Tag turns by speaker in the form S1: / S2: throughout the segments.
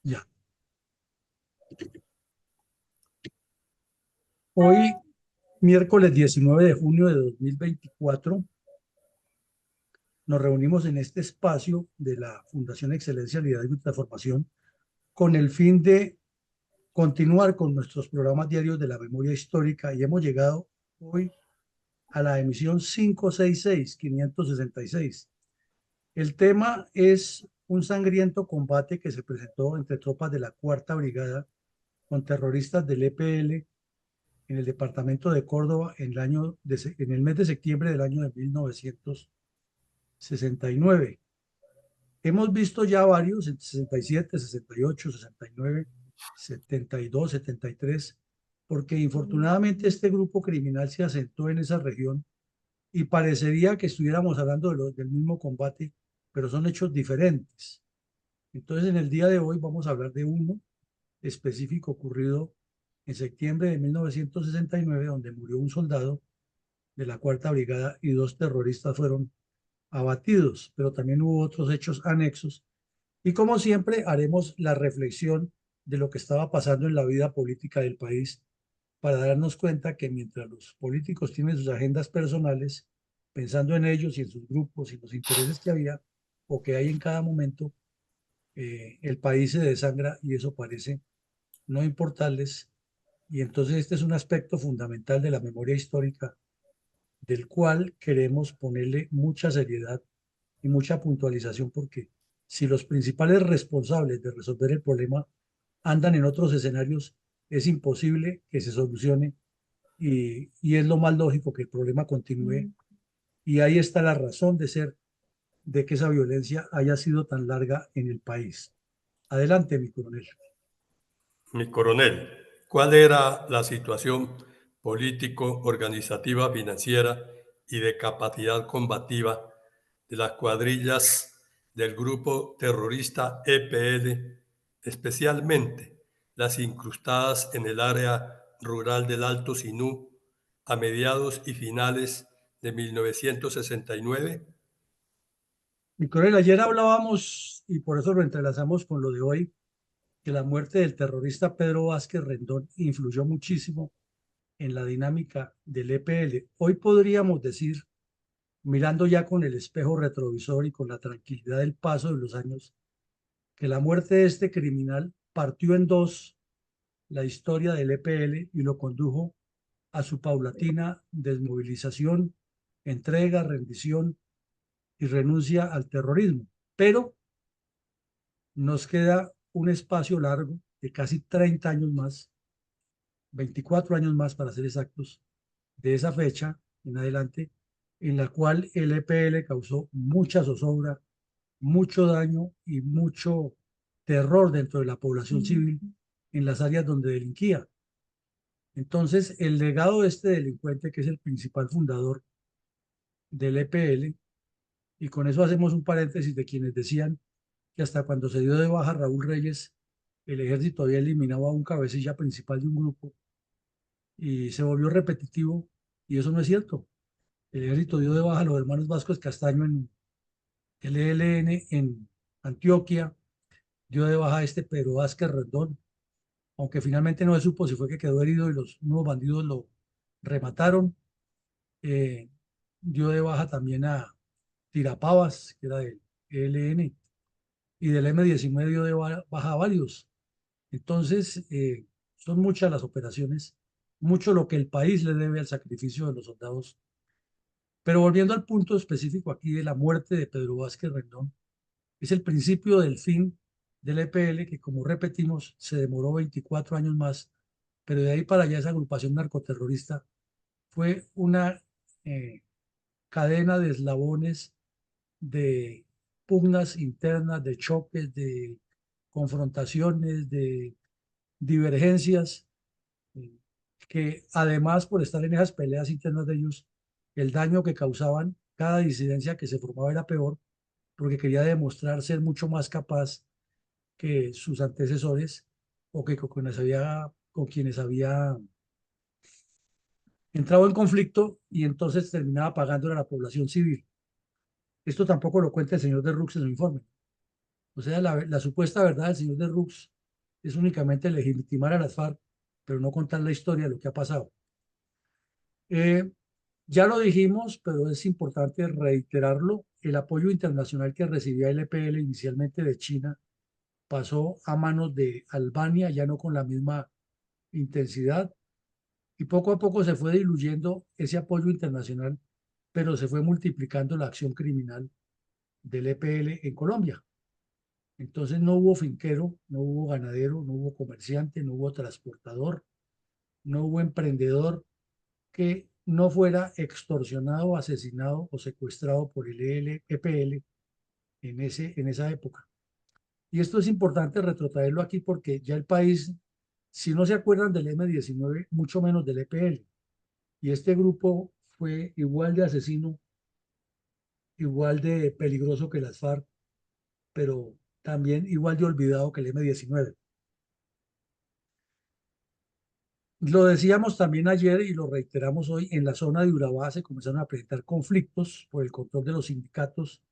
S1: Ya. Hoy, miércoles 19 de junio de 2024, nos reunimos en este espacio de la Fundación Excelencia, Liderazgo y Transformación con el fin de continuar con nuestros programas diarios de la memoria histórica y hemos llegado hoy a la emisión 566. El tema es un sangriento combate que se presentó entre tropas de la Cuarta Brigada con terroristas del EPL en el departamento de Córdoba en el mes de septiembre del año de 1969. Hemos visto ya varios, en 67, 68, 69, 72, 73, porque infortunadamente este grupo criminal se asentó en esa región y parecería que estuviéramos hablando del mismo combate, pero son hechos diferentes. Entonces, en el día de hoy vamos a hablar de uno específico ocurrido en septiembre de 1969, donde murió un soldado de la Cuarta Brigada y dos terroristas fueron abatidos, pero también hubo otros hechos anexos. Y como siempre, haremos la reflexión de lo que estaba pasando en la vida política del país para darnos cuenta que mientras los políticos tienen sus agendas personales, pensando en ellos y en sus grupos y los intereses que había o que hay en cada momento, el país se desangra y eso parece no importarles. Y entonces este es un aspecto fundamental de la memoria histórica del cual queremos ponerle mucha seriedad y mucha puntualización, porque si los principales responsables de resolver el problema andan en otros escenarios, es imposible que se solucione y es lo más lógico que el problema continúe. Y ahí está la razón de ser de que esa violencia haya sido tan larga en el país. Adelante, mi coronel.
S2: Mi coronel, ¿cuál era la situación político, organizativa, financiera y de capacidad combativa de las cuadrillas del grupo terrorista EPL, especialmente las incrustadas en el área rural del Alto Sinú a mediados y finales de 1969?
S1: Mi coronel, ayer hablábamos, y por eso lo entrelazamos con lo de hoy, que la muerte del terrorista Pedro Vázquez Rendón influyó muchísimo en la dinámica del EPL. Hoy podríamos decir, mirando ya con el espejo retrovisor y con la tranquilidad del paso de los años, que la muerte de este criminal partió en dos la historia del EPL y lo condujo a su paulatina desmovilización, entrega, rendición y renuncia al terrorismo. Pero nos queda un espacio largo de casi 30 años más, 24 años más para ser exactos, de esa fecha en adelante, en la cual el EPL causó mucha zozobra, mucho daño y mucho terror dentro de la población civil en las áreas donde delinquía. Entonces, el legado de este delincuente, que es el principal fundador del EPL, y con eso hacemos un paréntesis de quienes decían que hasta cuando se dio de baja Raúl Reyes, el ejército había eliminado a un cabecilla principal de un grupo y se volvió repetitivo, y eso no es cierto. El ejército dio de baja a los hermanos Vascos Castaño en el ELN en Antioquia, dio de baja a este Pedro Vázquez Rendón, aunque finalmente no se supo si fue que quedó herido y los nuevos bandidos lo remataron. Eh, dio de baja también a Tirapavas, que era del ELN, y del M-19 dio de baja a varios. Entonces, son muchas las operaciones, mucho lo que el país le debe al sacrificio de los soldados. Pero volviendo al punto específico aquí de la muerte de Pedro Vázquez Rendón, es el principio del fin del EPL, que como repetimos, se demoró 24 años más, pero de ahí para allá esa agrupación narcoterrorista fue una eh, cadena de eslabones, de pugnas internas, de choques, de confrontaciones, de divergencias, eh, que además por estar en esas peleas internas de ellos, el daño que causaban, cada disidencia que se formaba era peor, porque quería demostrar ser mucho más capaz que sus antecesores o que con quienes había entrado en conflicto y entonces terminaba pagándole a la población civil. Esto tampoco lo cuenta el señor de Rux en su informe. O sea, la supuesta verdad del señor de Rux es únicamente legitimar a las FARC, pero no contar la historia de lo que ha pasado. Eh, ya lo dijimos, pero es importante reiterarlo. El apoyo internacional que recibía el EPL inicialmente de China pasó a manos de Albania, ya no con la misma intensidad, y poco a poco se fue diluyendo ese apoyo internacional, pero se fue multiplicando la acción criminal del EPL en Colombia. Entonces no hubo finquero, no hubo ganadero, no hubo comerciante, no hubo transportador, no hubo emprendedor que no fuera extorsionado, asesinado o secuestrado por el EPL en esa época. Y esto es importante retrotraerlo aquí porque ya el país, si no se acuerdan del M-19, mucho menos del EPL. Y este grupo fue igual de asesino, igual de peligroso que las FARC, pero también igual de olvidado que el M-19. Lo decíamos también ayer y lo reiteramos hoy, en la zona de Urabá se comenzaron a presentar conflictos por el control de los sindicatos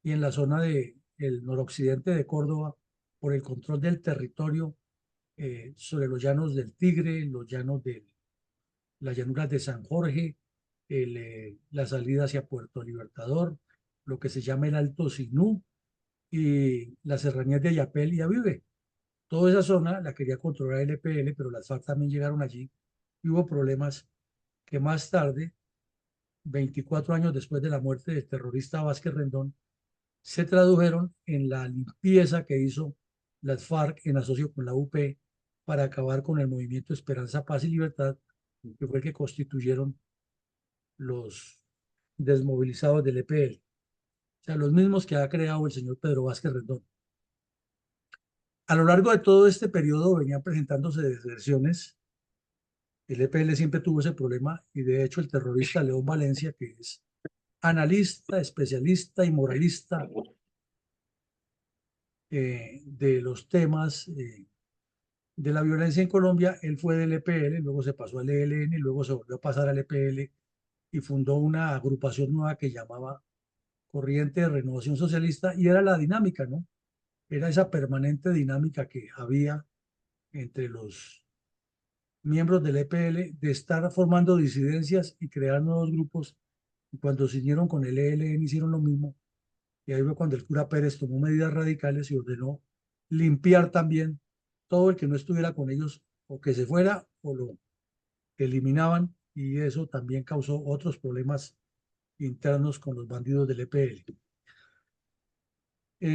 S1: y en la zona del noroccidente de Córdoba por el control del territorio sobre los llanos del Tigre, los llanos de las llanuras de San Jorge, la salida hacia Puerto Libertador, lo que se llama el Alto Sinú y las serranías de Ayapel y Avive. Toda esa zona la quería controlar el EPL, pero las FARC también llegaron allí y hubo problemas que más tarde, 24 años después de la muerte del terrorista Vázquez Rendón, se tradujeron en la limpieza que hizo las FARC en asocio con la UP para acabar con el movimiento Esperanza, Paz y Libertad, que fue el que constituyeron los desmovilizados del EPL. O sea, los mismos que ha creado el señor Pedro Vázquez Rendón. A lo largo de todo este periodo venían presentándose deserciones. El EPL siempre tuvo ese problema y de hecho el terrorista León Valencia, que es analista, especialista y moralista de los temas de la violencia en Colombia, él fue del EPL, luego se pasó al ELN, luego se volvió a pasar al EPL y fundó una agrupación nueva que llamaba Corriente de Renovación Socialista y era la dinámica, ¿no? Era esa permanente dinámica que había entre los miembros del EPL de estar formando disidencias y crear nuevos grupos. Y cuando se unieron con el ELN hicieron lo mismo. Y ahí fue cuando el cura Pérez tomó medidas radicales y ordenó limpiar también todo el que no estuviera con ellos o que se fuera o lo eliminaban. Y eso también causó otros problemas internos con los bandidos del EPL.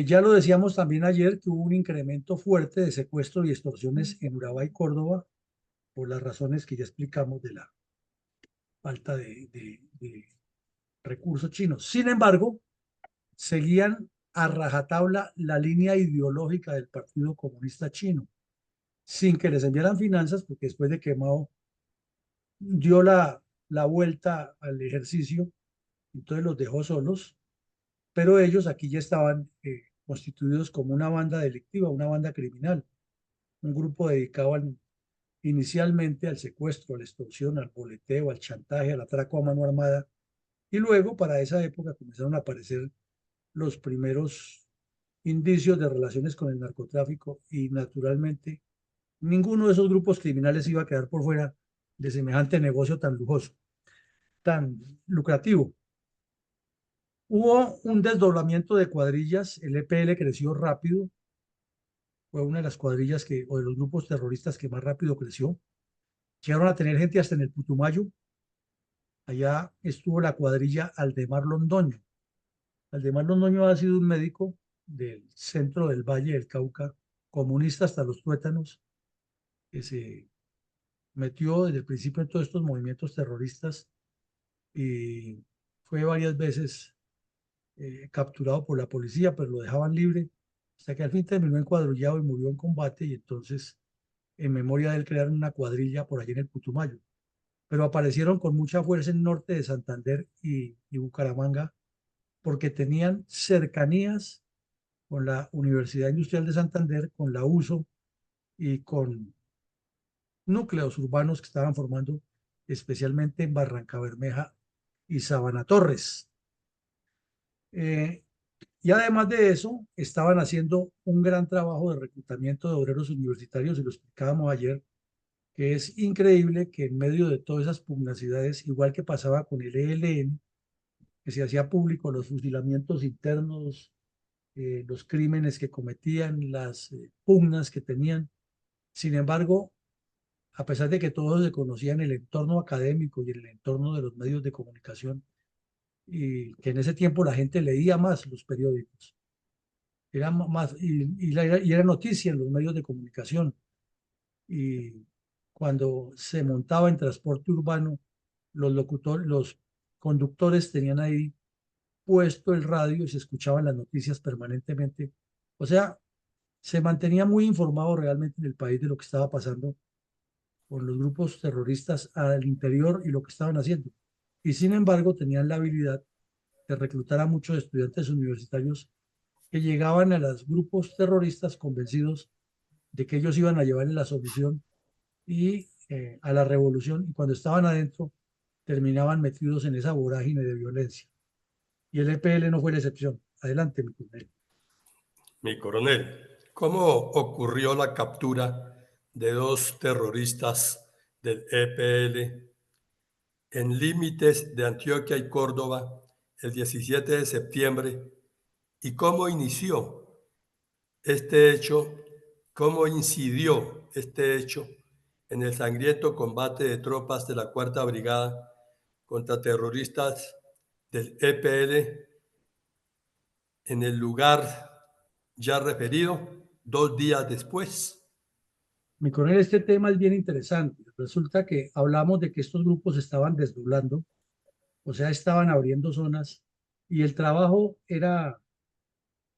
S1: Ya lo decíamos también ayer que hubo un incremento fuerte de secuestros y extorsiones en Urabá y Córdoba por las razones que ya explicamos de la falta de recursos chinos. Sin embargo, seguían a rajatabla la línea ideológica del Partido Comunista Chino, sin que les enviaran finanzas, porque después de que Mao dio la vuelta al ejercicio, entonces los dejó solos, pero ellos aquí ya estaban constituidos como una banda delictiva, una banda criminal, un grupo dedicado inicialmente al secuestro, a la extorsión, al boleteo, al chantaje, al atraco a mano armada, y luego para esa época comenzaron a aparecer los primeros indicios de relaciones con el narcotráfico y naturalmente ninguno de esos grupos criminales iba a quedar por fuera de semejante negocio tan lujoso, tan lucrativo. Hubo un desdoblamiento de cuadrillas, el EPL creció rápido, fue una de las cuadrillas que, o de los grupos terroristas que más rápido creció. Llegaron a tener gente hasta en el Putumayo. Allá estuvo la cuadrilla Aldemar Londoño. Aldemar Londoño ha sido un médico del centro del Valle del Cauca, comunista hasta los tuétanos, que se metió desde el principio en todos estos movimientos terroristas y fue varias veces capturado por la policía, pero lo dejaban libre, hasta que al fin terminó encuadrullado y murió en combate y entonces en memoria de él crearon una cuadrilla por allí en el Putumayo. Pero aparecieron con mucha fuerza en el norte de Santander y Bucaramanga porque tenían cercanías con la Universidad Industrial de Santander, con la USO y con núcleos urbanos que estaban formando especialmente en Barranca Bermeja y Sabana Torres. Y además de eso, estaban haciendo un gran trabajo de reclutamiento de obreros universitarios, y lo explicábamos ayer, que es increíble que en medio de todas esas pugnacidades, igual que pasaba con el ELN, que se hacía público los fusilamientos internos, los crímenes que cometían, las pugnas que tenían. Sin embargo, a pesar de que todos se conocían en el entorno académico y en el entorno de los medios de comunicación, y que en ese tiempo la gente leía más los periódicos, era más, y era noticia en los medios de comunicación. Y cuando se montaba en transporte urbano, los conductores tenían ahí puesto el radio y se escuchaban las noticias permanentemente. O sea, se mantenía muy informado realmente en el país de lo que estaba pasando con los grupos terroristas al interior y lo que estaban haciendo. Y sin embargo, tenían la habilidad de reclutar a muchos estudiantes universitarios que llegaban a los grupos terroristas convencidos de que ellos iban a llevarle la solución y a la revolución, y cuando estaban adentro terminaban metidos en esa vorágine de violencia. Y el EPL no fue la excepción. Adelante, mi coronel.
S2: Mi coronel, ¿cómo ocurrió la captura de dos terroristas del EPL en límites de Antioquia y Córdoba el 17 de septiembre? ¿Y cómo inició este hecho? ¿Cómo incidió este hecho en el sangriento combate de tropas de la Cuarta Brigada contra terroristas del EPL en el lugar ya referido 2 días después?
S1: Mi coronel, este tema es bien interesante. Resulta que hablamos de que estos grupos estaban desdoblando, o sea, estaban abriendo zonas, y el trabajo era,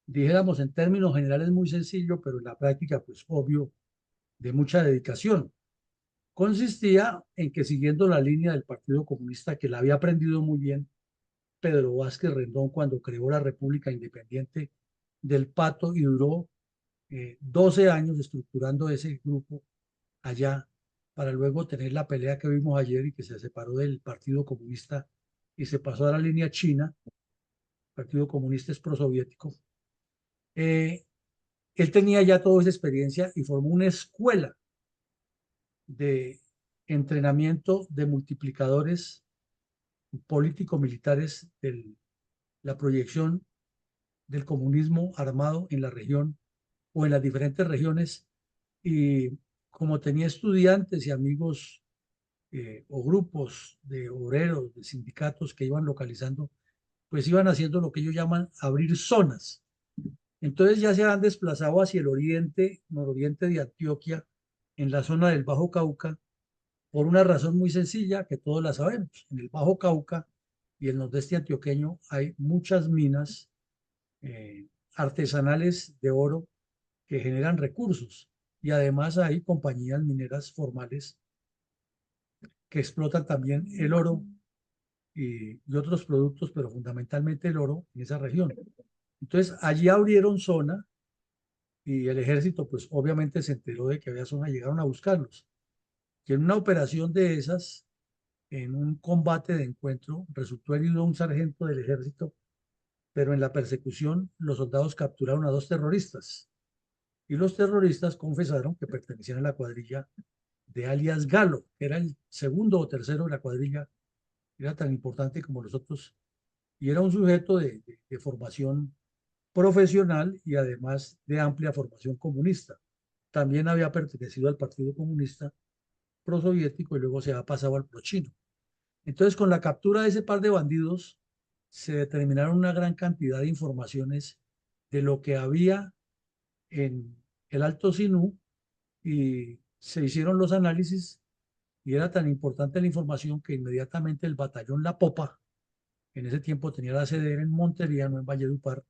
S1: dijéramos en términos generales, muy sencillo, pero en la práctica, pues obvio, de mucha dedicación. Consistía en que, siguiendo la línea del Partido Comunista, que la había aprendido muy bien Pedro Vázquez Rendón cuando creó la República Independiente del Pato, y duró 12 años estructurando ese grupo allá, para luego tener la pelea que vimos ayer y que se separó del Partido Comunista y se pasó a la línea china. El Partido Comunista es prosoviético. Eh, Él tenía ya toda esa experiencia y formó una escuela de entrenamiento de multiplicadores político-militares de la proyección del comunismo armado en la región o en las diferentes regiones. Y como tenía estudiantes y amigos o grupos de obreros, de sindicatos que iban localizando, pues iban haciendo lo que ellos llaman abrir zonas. Entonces ya se han desplazado hacia el oriente, nororiente de Antioquia, en la zona del Bajo Cauca, por una razón muy sencilla que todos la sabemos. En el Bajo Cauca y el nordeste antioqueño hay muchas minas artesanales de oro que generan recursos, y además hay compañías mineras formales que explotan también el oro y otros productos, pero fundamentalmente el oro en esa región. Entonces allí abrieron zona, y el ejército pues obviamente se enteró de que había zona, llegaron a buscarlos. Y en una operación de esas, en un combate de encuentro, resultó herido un sargento del ejército, pero en la persecución los soldados capturaron a dos terroristas, y los terroristas confesaron que pertenecían a la cuadrilla de alias Galo, que era el segundo o tercero de la cuadrilla, era tan importante como los otros, y era un sujeto de formación profesional y además de amplia formación comunista. También había pertenecido al Partido Comunista prosoviético y luego se ha pasado al prochino. Entonces, con la captura de ese par de bandidos, se determinaron una gran cantidad de informaciones de lo que había en el Alto Sinú, y se hicieron los análisis, y era tan importante la información que inmediatamente el batallón La Popa, que en ese tiempo tenía la sede en Montería, no en Valledupar,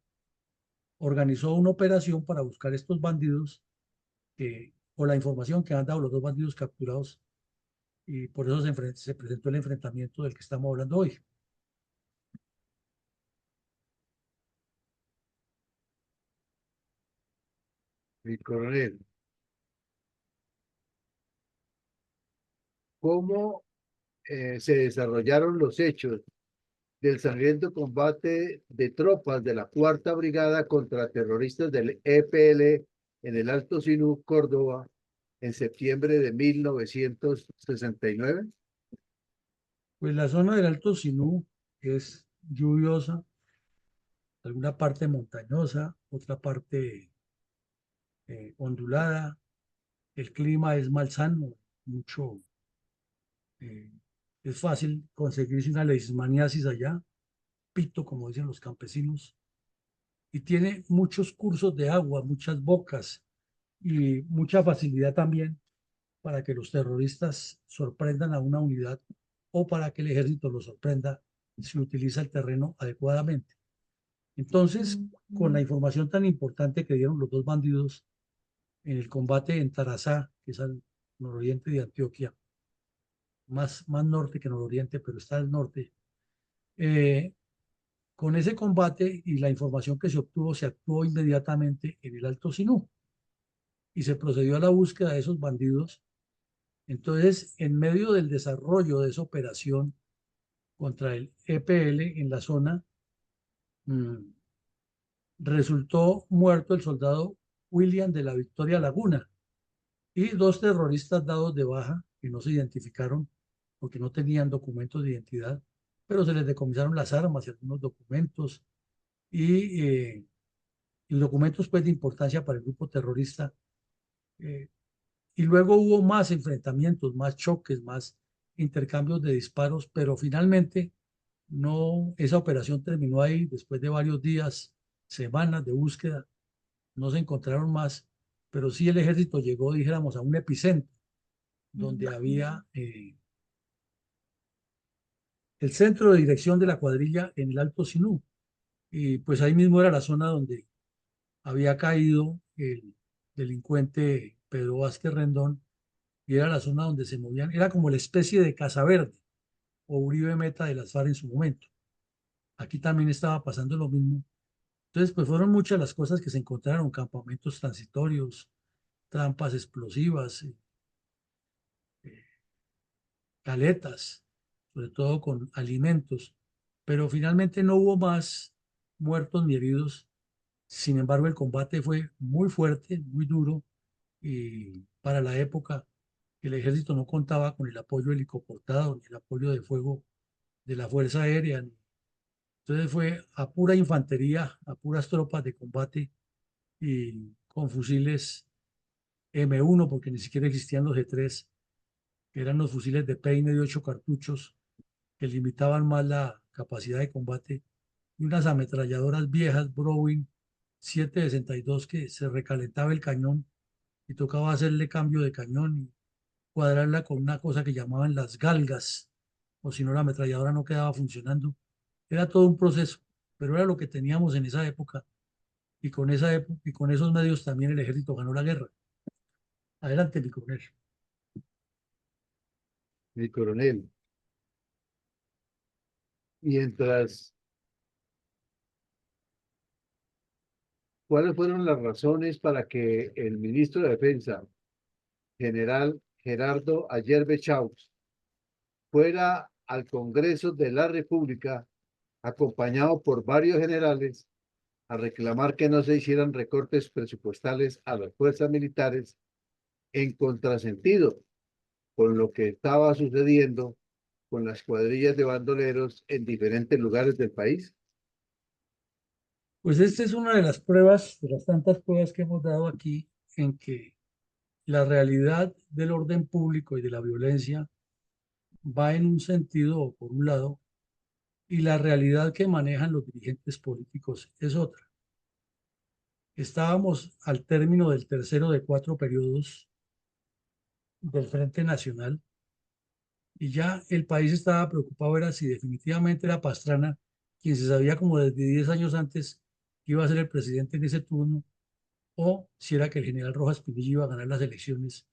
S1: organizó una operación para buscar estos bandidos, o la información que han dado los dos bandidos capturados, y por eso se presentó el enfrentamiento del que estamos hablando hoy.
S3: Mi coronel, ¿cómo se desarrollaron los hechos del sangriento combate de tropas de la Cuarta Brigada contra terroristas del EPL en el Alto Sinú, Córdoba, en septiembre de 1969?
S1: Pues la zona del Alto Sinú es lluviosa, alguna parte montañosa, otra parte ondulada. El clima es malsano, mucho, eh, es fácil conseguirse una leishmaniasis allá, pito, como dicen los campesinos, y tiene muchos cursos de agua, muchas bocas y mucha facilidad también para que los terroristas sorprendan a una unidad o para que el ejército lo sorprenda si utiliza el terreno adecuadamente. Entonces, con la información tan importante que dieron los dos bandidos en el combate en Tarazá, que es al nororiente de Antioquia, más norte que nororiente, pero está al norte, eh, con ese combate y la información que se obtuvo, se actuó inmediatamente en el Alto Sinú y se procedió a la búsqueda de esos bandidos. Entonces, en medio del desarrollo de esa operación contra el EPL en la zona, mmm, resultó muerto el soldado William de la Victoria Laguna y dos terroristas dados de baja que no se identificaron porque no tenían documentos de identidad, pero se les decomisaron las armas y algunos documentos y documentos pues de importancia para el grupo terrorista. eh, y luego hubo más enfrentamientos, más choques, más intercambios de disparos, pero finalmente no, esa operación terminó ahí después de varios días, semanas de búsqueda, no se encontraron más, pero sí el ejército llegó, dijéramos, a un epicentro donde había el centro de dirección de la cuadrilla en el Alto Sinú. Y pues ahí mismo era la zona donde había caído el delincuente Pedro Vázquez Rendón y era la zona donde se movían, era como la especie de Casa Verde o Uribe Meta de las FARC en su momento. Aquí también estaba pasando lo mismo. Entonces, pues fueron muchas las cosas que se encontraron, campamentos transitorios, trampas explosivas, caletas, sobre todo con alimentos, pero finalmente no hubo más muertos ni heridos. Sin embargo, el combate fue muy fuerte, muy duro, y para la época el ejército no contaba con el apoyo helicoportado ni el apoyo de fuego de la Fuerza Aérea. Entonces fue a pura infantería, a puras tropas de combate y con fusiles M1, porque ni siquiera existían los G3, que eran los fusiles de peine de 8 cartuchos que limitaban más la capacidad de combate, y unas ametralladoras viejas Browning 762 que se recalentaba el cañón y tocaba hacerle cambio de cañón y cuadrarla con una cosa que llamaban las galgas, o si no la ametralladora no quedaba funcionando. Era todo un proceso, pero era lo que teníamos en esa época y con esa época y con esos medios también el ejército ganó la guerra. Adelante, mi coronel.
S3: Mi coronel, mientras, ¿cuáles fueron las razones para que el ministro de Defensa, general Gerardo Ayerbe Chaus, fuera al Congreso de la República acompañado por varios generales a reclamar que no se hicieran recortes presupuestales a las fuerzas militares en contrasentido con lo que estaba sucediendo con las cuadrillas de bandoleros en diferentes lugares del país?
S1: Pues esta es una de las pruebas, de las tantas pruebas que hemos dado aquí, en que la realidad del orden público y de la violencia va en un sentido, por un lado, y la realidad que manejan los dirigentes políticos es otra. Estábamos al término del tercero de 4 periodos del Frente Nacional y ya el país estaba preocupado, era si definitivamente era Pastrana, quien se sabía como desde 10 años antes que iba a ser el presidente en ese turno, o si era que el general Rojas Pinilla iba a ganar las elecciones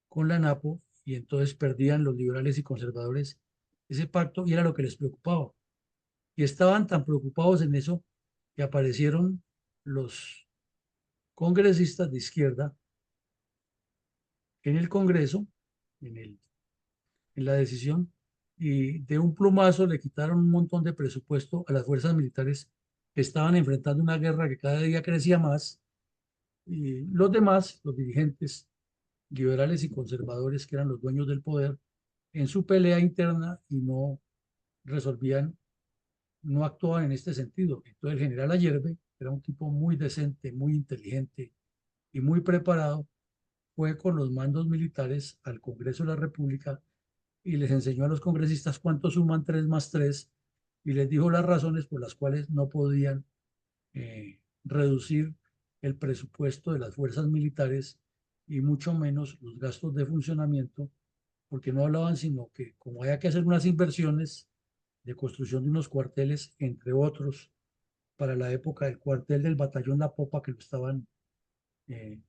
S1: con la NAPO y entonces perdían los liberales y conservadores ese pacto y era lo que les preocupaba. Y estaban tan preocupados en eso que aparecieron los congresistas de izquierda en el Congreso, en la decisión, y de un plumazo le quitaron un montón de presupuesto a las fuerzas militares que estaban enfrentando una guerra que cada día crecía más, y los demás, los dirigentes liberales y conservadores, que eran los dueños del poder, en su pelea interna y no resolvían, no actuaban en este sentido. Entonces el general Ayerbe, que era un tipo muy decente, muy inteligente y muy preparado, fue con los mandos militares al Congreso de la República y les enseñó a los congresistas cuánto suman 3 más 3 y les dijo las razones por las cuales no podían reducir el presupuesto de las fuerzas militares y mucho menos los gastos de funcionamiento, porque no hablaban sino que como había que hacer unas inversiones de construcción de unos cuarteles, entre otros, para la época del cuartel del batallón La Popa, que lo estaban eh,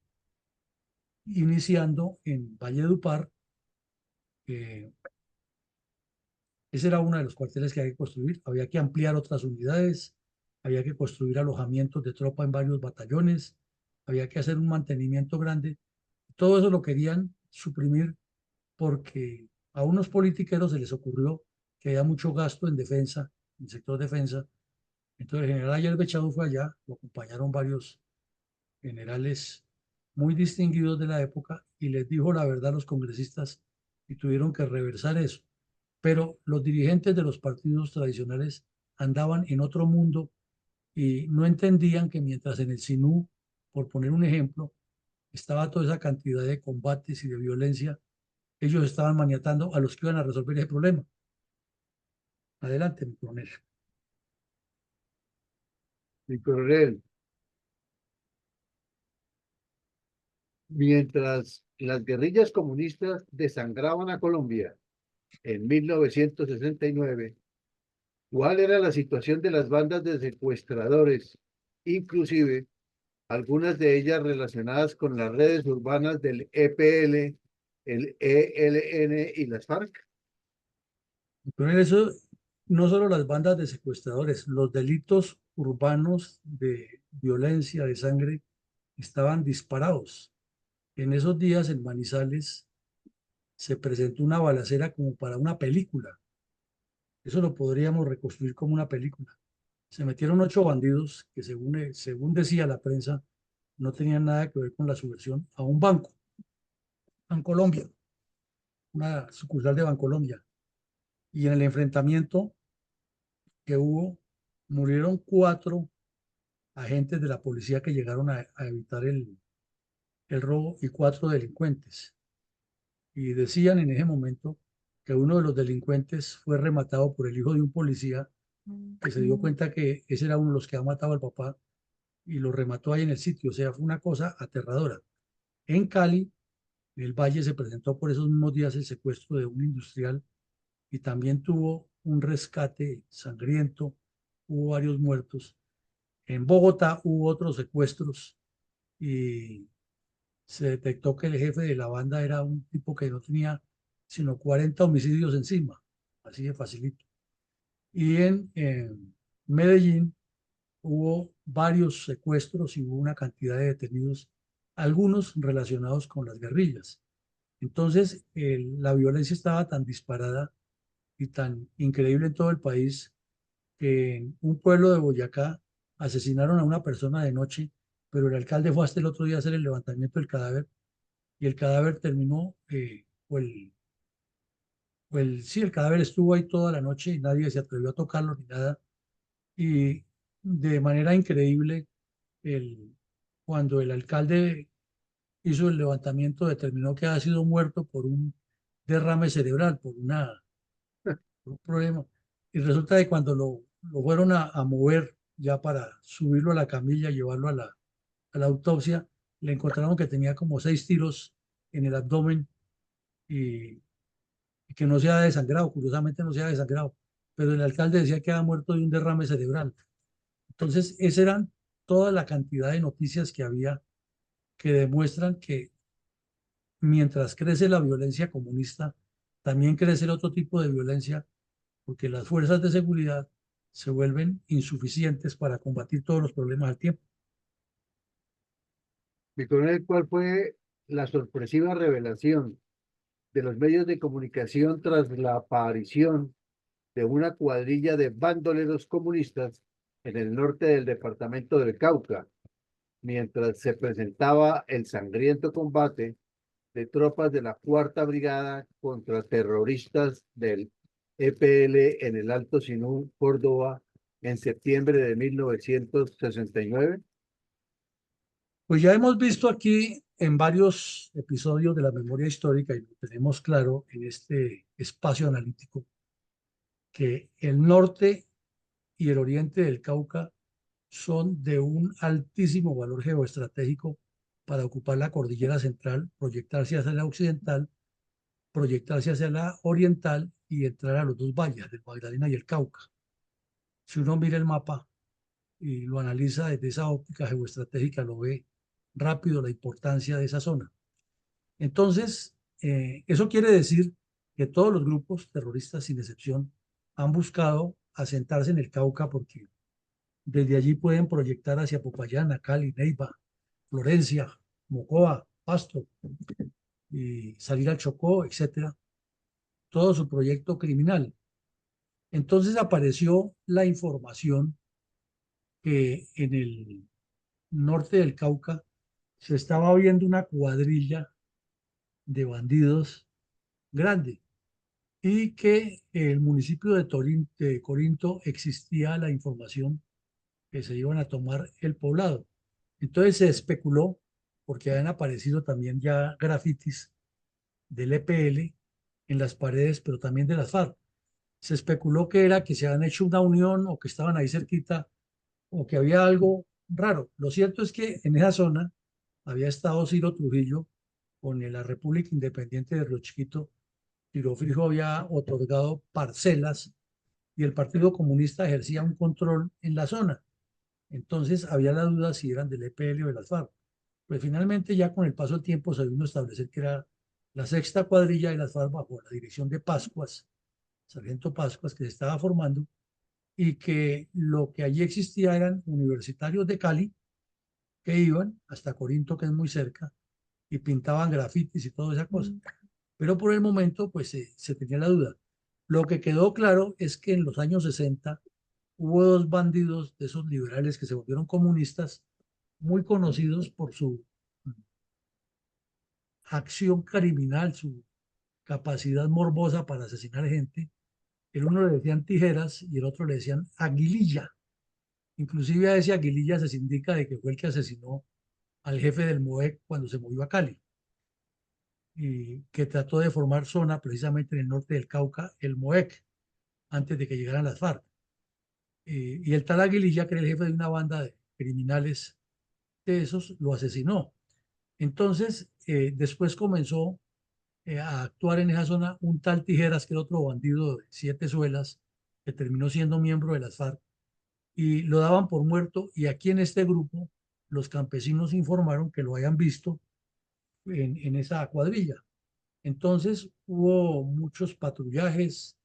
S1: iniciando en Valledupar. Ese era uno de los cuarteles que había que construir. Había que ampliar otras unidades, había que construir alojamientos de tropa en varios batallones, había que hacer un mantenimiento grande. Todo eso lo querían suprimir porque a unos politiqueros se les ocurrió que había mucho gasto en defensa, en el sector defensa. Entonces el general Ayer Bechado fue allá, lo acompañaron varios generales muy distinguidos de la época y les dijo la verdad a los congresistas y tuvieron que reversar eso. Pero los dirigentes de los partidos tradicionales andaban en otro mundo y no entendían que mientras en el Sinú, por poner un ejemplo, estaba toda esa cantidad de combates y de violencia, ellos estaban maniatando a los que iban a resolver ese problema. Adelante, mi coronel.
S3: Mi coronel, mientras las guerrillas comunistas desangraban a Colombia en 1969, ¿cuál era la situación de las bandas de secuestradores, inclusive algunas de ellas relacionadas con las redes urbanas del EPL, el ELN y las FARC?
S1: Mi coronel, eso no solo las bandas de secuestradores, los delitos urbanos de violencia, de sangre, estaban disparados. En esos días en Manizales se presentó una balacera como para una película. Eso lo podríamos reconstruir como una película. Se metieron 8 bandidos que según decía la prensa, no tenían nada que ver con la subversión a un banco, Bancolombia, una sucursal de Bancolombia. Y en el enfrentamiento que hubo, murieron 4 agentes de la policía que llegaron a evitar el robo y 4 delincuentes. Y decían en ese momento que uno de los delincuentes fue rematado por el hijo de un policía que se dio cuenta que ese era uno de los que ha matado al papá y lo remató ahí en el sitio. O sea, fue una cosa aterradora. En Cali, en el Valle, se presentó por esos mismos días el secuestro de un industrial y también tuvo un rescate sangriento, hubo varios muertos. En Bogotá hubo otros secuestros y se detectó que el jefe de la banda era un tipo que no tenía sino 40 homicidios encima, así de facilito. Y en Medellín hubo varios secuestros y hubo una cantidad de detenidos, algunos relacionados con las guerrillas. Entonces, la violencia estaba tan disparada y tan increíble en todo el país que en un pueblo de Boyacá asesinaron a una persona de noche, pero el alcalde fue hasta el otro día a hacer el levantamiento del cadáver y el cadáver terminó, sí, el cadáver estuvo ahí toda la noche y nadie se atrevió a tocarlo ni nada. Y de manera increíble, el, cuando el alcalde hizo el levantamiento, determinó que había sido muerto por un derrame cerebral, por un problema. Y resulta que cuando lo fueron a mover ya para subirlo a la camilla, llevarlo a la autopsia, le encontraron que tenía como 6 tiros en el abdomen y, y que no se había desangrado, curiosamente no se había desangrado, pero el alcalde decía que había muerto de un derrame cerebral. Entonces, esa eran toda la cantidad de noticias que había que demuestran que mientras crece la violencia comunista, también crece el otro tipo de violencia, porque las fuerzas de seguridad se vuelven insuficientes para combatir todos los problemas al tiempo.
S3: Mi coronel, ¿cuál fue la sorpresiva revelación de los medios de comunicación tras la aparición de una cuadrilla de bandoleros comunistas en el norte del departamento del Cauca, mientras se presentaba el sangriento combate de tropas de la Cuarta Brigada contra terroristas del EPL en el Alto Sinú, Córdoba, en septiembre de 1969?
S1: Pues ya hemos visto aquí en varios episodios de la memoria histórica, y lo tenemos claro en este espacio analítico, que el norte y el oriente del Cauca son de un altísimo valor geoestratégico para ocupar la cordillera central, proyectarse hacia la occidental, proyectarse hacia la oriental y entrar a los dos valles, el Magdalena y el Cauca. Si uno mira el mapa y lo analiza desde esa óptica geoestratégica, lo ve rápido la importancia de esa zona. Entonces, eso quiere decir que todos los grupos terroristas, sin excepción, han buscado asentarse en el Cauca porque desde allí pueden proyectar hacia Popayán, Cali, Neiva, Florencia, Mocoa, Pasto, y salir al Chocó, etcétera, todo su proyecto criminal. Entonces apareció la información que en el norte del Cauca se estaba viendo una cuadrilla de bandidos grande y que en el municipio de Corinto existía la información que se iban a tomar el poblado. Entonces se especuló, porque habían aparecido también ya grafitis del EPL en las paredes, pero también de las FARC. Se especuló que era que se habían hecho una unión o que estaban ahí cerquita o que había algo raro. Lo cierto es que en esa zona había estado Ciro Trujillo con la República Independiente de Río Chiquito. Ciro Frijo había otorgado parcelas y el Partido Comunista ejercía un control en la zona. Entonces había la duda si eran del EPL o de las FARC. Pues finalmente ya con el paso del tiempo se vino a establecer que era la sexta cuadrilla de las FARC bajo la dirección de Pascuas, Sargento Pascuas, que se estaba formando, y que lo que allí existía eran universitarios de Cali que iban hasta Corinto, que es muy cerca, y pintaban grafitis y toda esa cosa. Pero por el momento, pues se tenía la duda. Lo que quedó claro es que en los años 60 hubo dos bandidos de esos liberales que se volvieron comunistas, muy conocidos por su acción criminal, su capacidad morbosa para asesinar gente. El uno le decían Tijeras y el otro le decían Aguililla. Inclusive a ese Aguililla se indica de que fue el que asesinó al jefe del MOEC cuando se movió a Cali, y que trató de formar zona precisamente en el norte del Cauca, el MOEC, antes de que llegaran las FARC. Y el tal Aguililla, que era el jefe de una banda de criminales de esos, lo asesinó. Entonces, después comenzó a actuar en esa zona un tal Tijeras, que era otro bandido de 7 suelas, que terminó siendo miembro de las FARC, y lo daban por muerto. Y aquí en este grupo, los campesinos informaron que lo habían visto en esa cuadrilla. Entonces, hubo muchos patrullajes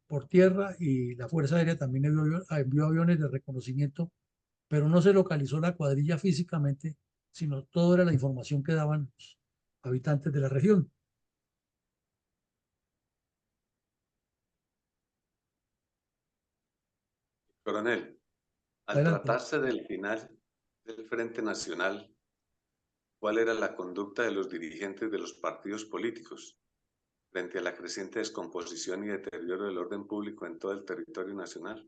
S1: por tierra y la Fuerza Aérea también envió aviones de reconocimiento, pero no se localizó la cuadrilla físicamente, sino toda era la información que daban los habitantes de la región.
S4: Coronel, al
S1: Adelante.
S4: tratarse del final del Frente Nacional, ¿cuál era la conducta de los dirigentes de los partidos políticos frente a la creciente descomposición y deterioro del orden público en todo el territorio nacional?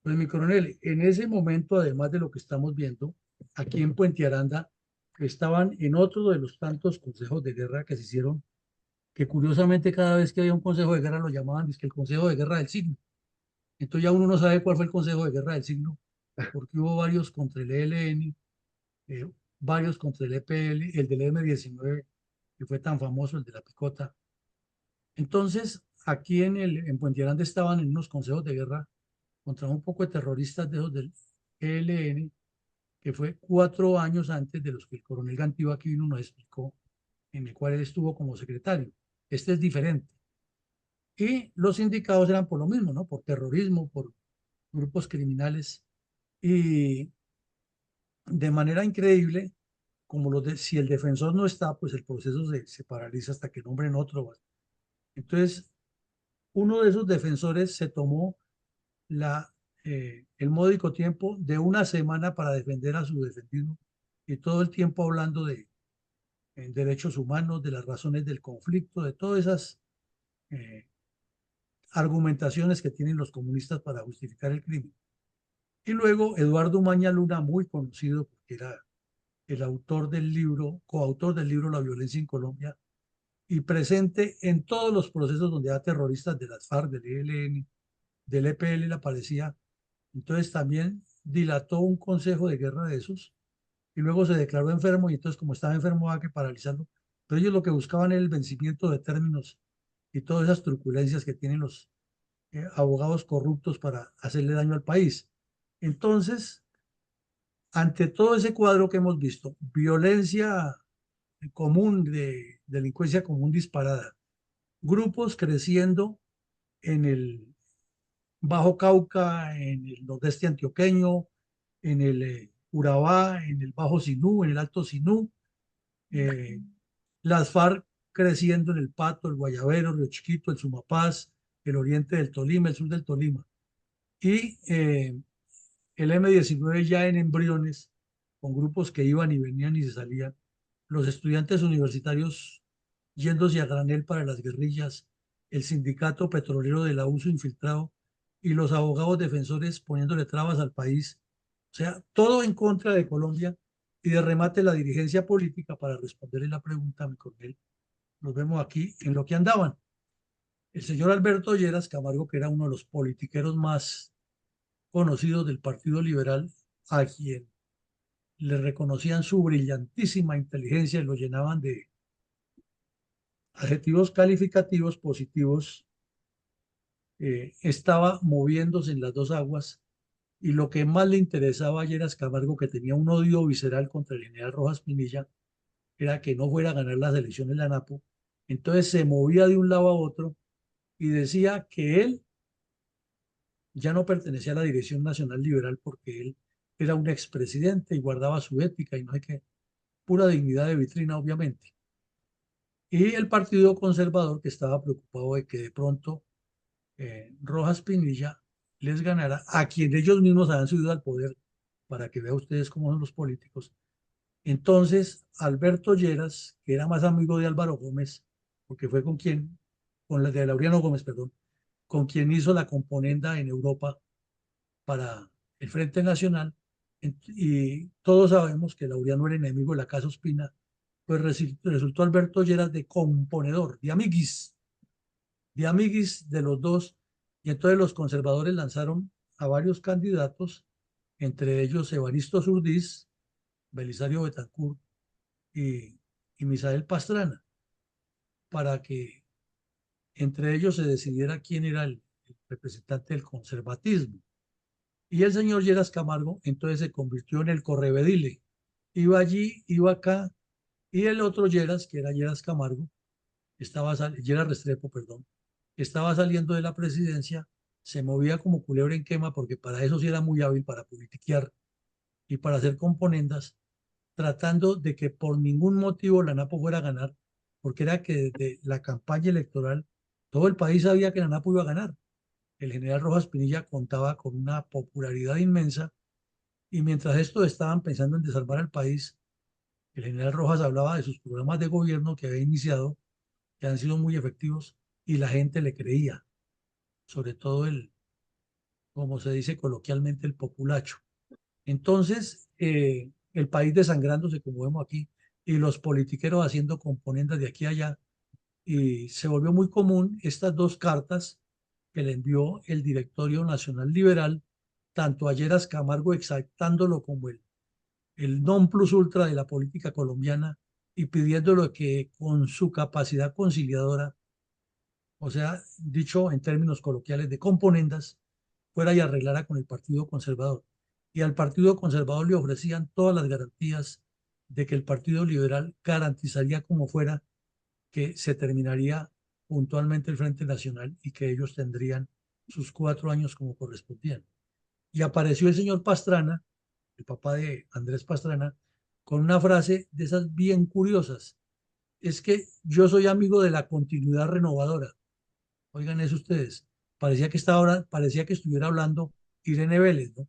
S1: Pues mi coronel, en ese momento, además de lo que estamos viendo, aquí en Puente Aranda, estaban en otro de los tantos consejos de guerra que se hicieron, que curiosamente cada vez que había un consejo de guerra lo llamaban dizque el Consejo de Guerra del Siglo. Entonces ya uno no sabe cuál fue el Consejo de Guerra del Siglo, porque hubo varios contra el ELN, eh, varios contra el EPL, el del M-19, que fue tan famoso, el de la picota. Entonces, aquí en Puente Aranda estaban en unos consejos de guerra contra un poco de terroristas de esos del ELN, que fue 4 años antes de los que el coronel Gantío aquí vino nos explicó, en el cual él estuvo como secretario. Este es diferente. Y los indicados eran por lo mismo, ¿no? Por terrorismo, por grupos criminales. Y de manera increíble, como si el defensor no está, pues el proceso se paraliza hasta que nombren otro. Entonces, uno de esos defensores se tomó el módico tiempo de una semana para defender a su defendido y todo el tiempo hablando de derechos humanos, de las razones del conflicto, de todas esas eh, argumentaciones que tienen los comunistas para justificar el crimen. Y luego Eduardo Umaña Luna, muy conocido porque era el autor del libro, coautor del libro La violencia en Colombia, y presente en todos los procesos donde había terroristas de las FARC, del ELN, del EPL, le aparecía. Entonces también dilató un consejo de guerra de esos y luego se declaró enfermo y entonces como estaba enfermo había que paralizarlo. Pero ellos lo que buscaban era el vencimiento de términos y todas esas truculencias que tienen los abogados corruptos para hacerle daño al país. Entonces, ante todo ese cuadro que hemos visto, violencia común, de delincuencia común disparada, grupos creciendo en el Bajo Cauca, en el nordeste antioqueño, en el Urabá, en el Bajo Sinú, en el Alto Sinú, eh, las FARC creciendo en el Pato, el Guayabero, Río Chiquito, el Sumapaz, el oriente del Tolima, el sur del Tolima, y el M-19 ya en embriones, con grupos que iban y venían y se salían, los estudiantes universitarios yéndose a granel para las guerrillas, el sindicato petrolero de la USO infiltrado y los abogados defensores poniéndole trabas al país. O sea, todo en contra de Colombia y de remate la dirigencia política para responderle la pregunta a mi coronel. Nos vemos aquí en lo que andaban. El señor Alberto Lleras Camargo, que era uno de los politiqueros más conocidos del Partido Liberal, a quien le reconocían su brillantísima inteligencia y lo llenaban de adjetivos calificativos positivos, estaba moviéndose en las dos aguas y lo que más le interesaba a Lleras Camargo, que tenía un odio visceral contra el general Rojas Pinilla, era que no fuera a ganar las elecciones la ANAPO. Entonces se movía de un lado a otro y decía que él ya no pertenecía a la Dirección Nacional Liberal porque él era un expresidente y guardaba su ética y no sé qué, pura dignidad de vitrina, obviamente. Y el Partido Conservador, que estaba preocupado de que de pronto Rojas Pinilla les ganara a quien ellos mismos habían subido al poder, para que vean ustedes cómo son los políticos. Entonces, Alberto Lleras, que era más amigo de Álvaro Gómez, porque fue con la de Laureano Gómez, perdón, con quien hizo la componenda en Europa para el Frente Nacional, y todos sabemos que Laureano era enemigo de la Casa Ospina, pues resultó Alberto Lleras de componedor, de amiguis de los dos, y entonces los conservadores lanzaron a varios candidatos, entre ellos Evaristo Zurdís, Belisario Betancur y Misael Pastrana, para que entre ellos se decidiera quién era el representante del conservatismo. Y el señor Lleras Camargo entonces se convirtió en el correvedile. Iba allí, iba acá, y el otro Lleras, que era Lleras Camargo, Lleras Restrepo, perdón, estaba saliendo de la presidencia, se movía como culebra en quema, porque para eso sí era muy hábil, para politiquear y para hacer componendas, tratando de que por ningún motivo la NAPO fuera a ganar, porque era que desde la campaña electoral todo el país sabía que la NAPO iba a ganar. El general Rojas Pinilla contaba con una popularidad inmensa y mientras estos estaban pensando en desarmar al país, el general Rojas hablaba de sus programas de gobierno que había iniciado, que han sido muy efectivos y la gente le creía, sobre todo como se dice coloquialmente, el populacho. Entonces, el país desangrándose, como vemos aquí, y los politiqueros haciendo componendas de aquí a allá, y se volvió muy común estas dos cartas que le envió el Directorio Nacional Liberal, tanto a Lleras Camargo exaltándolo como el non plus ultra de la política colombiana y pidiéndolo que con su capacidad conciliadora, o sea, dicho en términos coloquiales de componendas, fuera y arreglara con el Partido Conservador. Y al Partido Conservador le ofrecían todas las garantías de que el Partido Liberal garantizaría como fuera que se terminaría puntualmente el Frente Nacional y que ellos tendrían sus 4 años como correspondían. Y apareció el señor Pastrana, el papá de Andrés Pastrana, con una frase de esas bien curiosas. Es que yo soy amigo de la continuidad renovadora. Oigan eso ustedes. Parecía que estuviera hablando Irene Vélez, ¿no?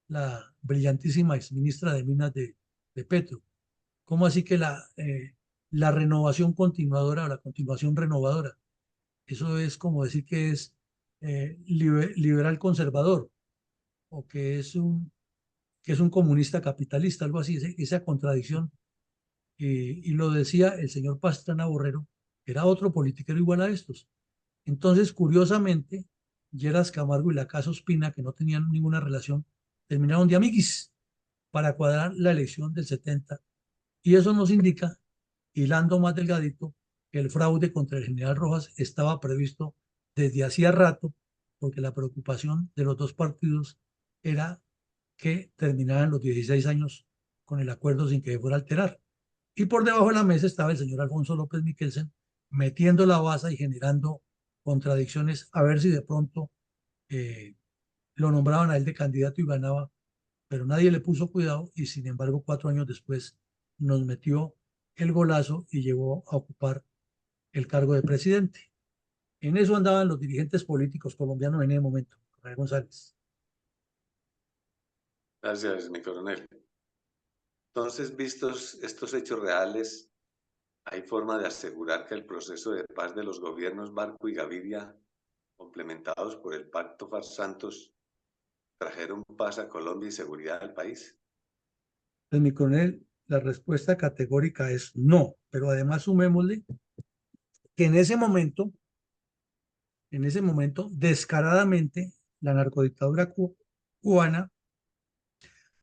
S1: La brillantísima exministra de Minas de Petro. ¿Cómo así que la renovación continuadora o la continuación renovadora? Eso es como decir que es liberal conservador o que es un comunista capitalista, algo así, esa contradicción. Y lo decía el señor Pastrana Borrero, que era otro politiquero igual a estos. Entonces, curiosamente, Lleras Camargo y la Casa Ospina, que no tenían ninguna relación, terminaron de amiguis para cuadrar la elección del 70. Y eso nos indica, hilando más delgadito, que el fraude contra el general Rojas estaba previsto desde hacía rato, porque la preocupación de los dos partidos era que terminaran los 16 años con el acuerdo sin que fuera a alterar. Y por debajo de la mesa estaba el señor Alfonso López Miquelsen metiendo la baza y generando contradicciones a ver si de pronto eh, lo nombraban a él de candidato y ganaba, pero nadie le puso cuidado y sin embargo 4 años después nos metió el golazo y llegó a ocupar el cargo de presidente. En eso andaban los dirigentes políticos colombianos en ese momento. Rafael González.
S4: Gracias, mi coronel. Entonces, vistos estos hechos reales, ¿hay forma de asegurar que el proceso de paz de los gobiernos Barco y Gaviria, complementados por el Pacto Far-Santos, trajeron paz a Colombia y seguridad al país?
S1: Pues mi coronel, la respuesta categórica es no, pero además sumémosle que en ese momento, descaradamente, la narcodictadura cubana,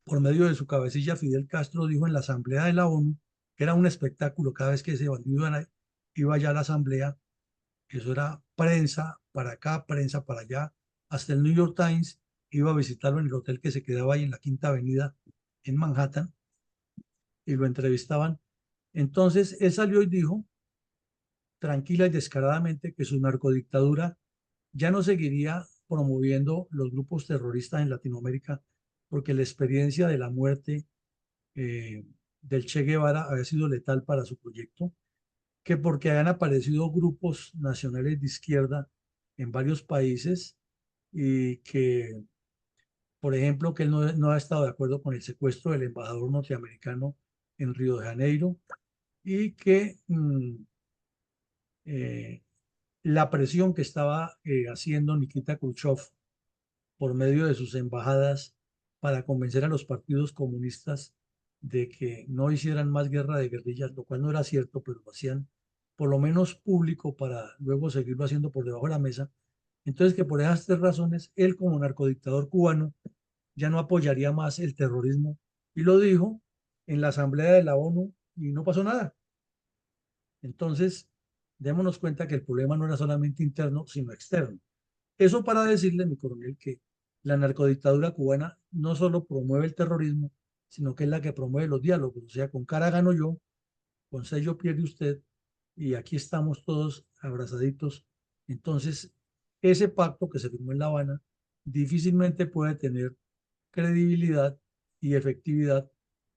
S1: por medio de su cabecilla Fidel Castro, dijo en la Asamblea de la ONU, que era un espectáculo cada vez que ese bandido iba allá a la Asamblea, eso era prensa para acá, prensa para allá, hasta el New York Times iba a visitarlo en el hotel que se quedaba ahí en la Quinta Avenida en Manhattan y lo entrevistaban. Entonces él salió y dijo, tranquila y descaradamente, que su narcodictadura ya no seguiría promoviendo los grupos terroristas en Latinoamérica porque la experiencia de la muerte eh, del Che Guevara había sido letal para su proyecto, que porque habían aparecido grupos nacionales de izquierda en varios países y que, por ejemplo, que él no ha estado de acuerdo con el secuestro del embajador norteamericano en Río de Janeiro y que eh, la presión que estaba haciendo Nikita Khrushchev por medio de sus embajadas para convencer a los partidos comunistas de que no hicieran más guerra de guerrillas, lo cual no era cierto, pero lo hacían por lo menos público para luego seguirlo haciendo por debajo de la mesa. Entonces, que por esas 3 razones, él como narcodictador cubano ya no apoyaría más el terrorismo y lo dijo en la Asamblea de la ONU y no pasó nada. Entonces, démonos cuenta que el problema no era solamente interno, sino externo. Eso para decirle, mi coronel, que la narcodictadura cubana no solo promueve el terrorismo, sino que es la que promueve los diálogos. O sea, con cara gano yo, con sello pierde usted, y aquí estamos todos abrazaditos. Entonces, ese pacto que se firmó en La Habana difícilmente puede tener credibilidad y efectividad,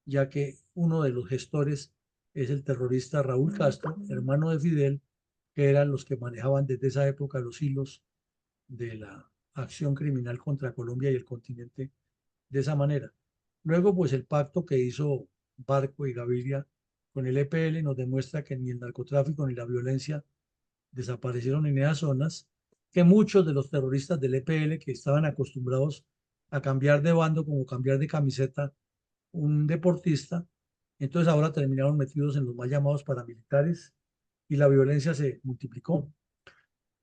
S1: ya que uno de los gestores es el terrorista Raúl Castro, hermano de Fidel, que eran los que manejaban desde esa época los hilos de la acción criminal contra Colombia y el continente de esa manera. Luego, pues el pacto que hizo Barco y Gaviria con el EPL nos demuestra que ni el narcotráfico ni la violencia desaparecieron en esas zonas, que muchos de los terroristas del EPL que estaban acostumbrados a cambiar de bando como cambiar de camiseta un deportista, entonces ahora terminaron metidos en los mal llamados paramilitares y la violencia se multiplicó.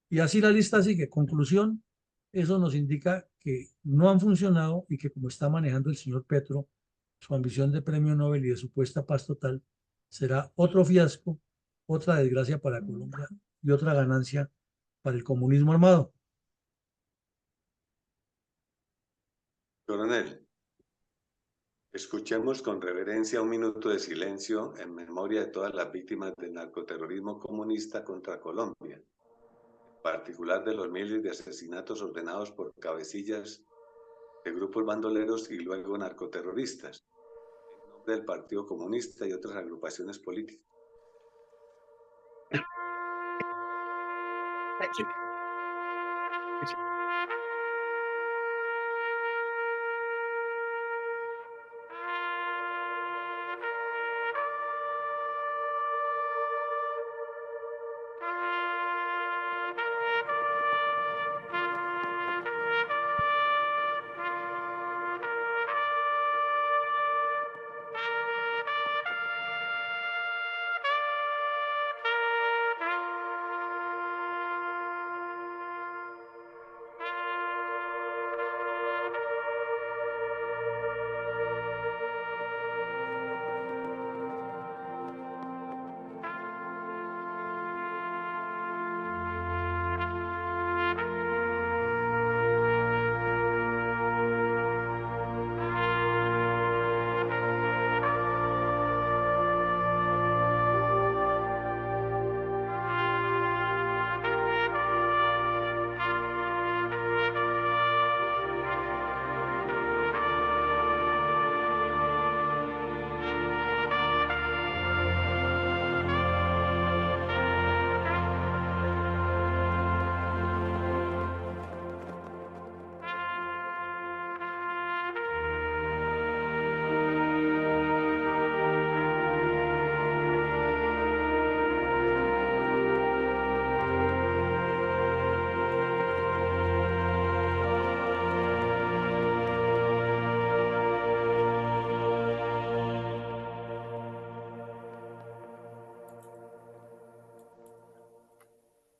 S1: Y así la lista sigue. Conclusión, eso nos indica que no han funcionado y que como está manejando el señor Petro, su ambición de premio Nobel y de supuesta paz total, será otro fiasco, otra desgracia para Colombia y otra ganancia para el comunismo armado.
S4: Coronel, escuchemos con reverencia un minuto de silencio en memoria de todas las víctimas del narcoterrorismo comunista contra Colombia, en particular de los miles de asesinatos ordenados por cabecillas de grupos bandoleros y luego narcoterroristas, en del Partido Comunista y otras agrupaciones políticas.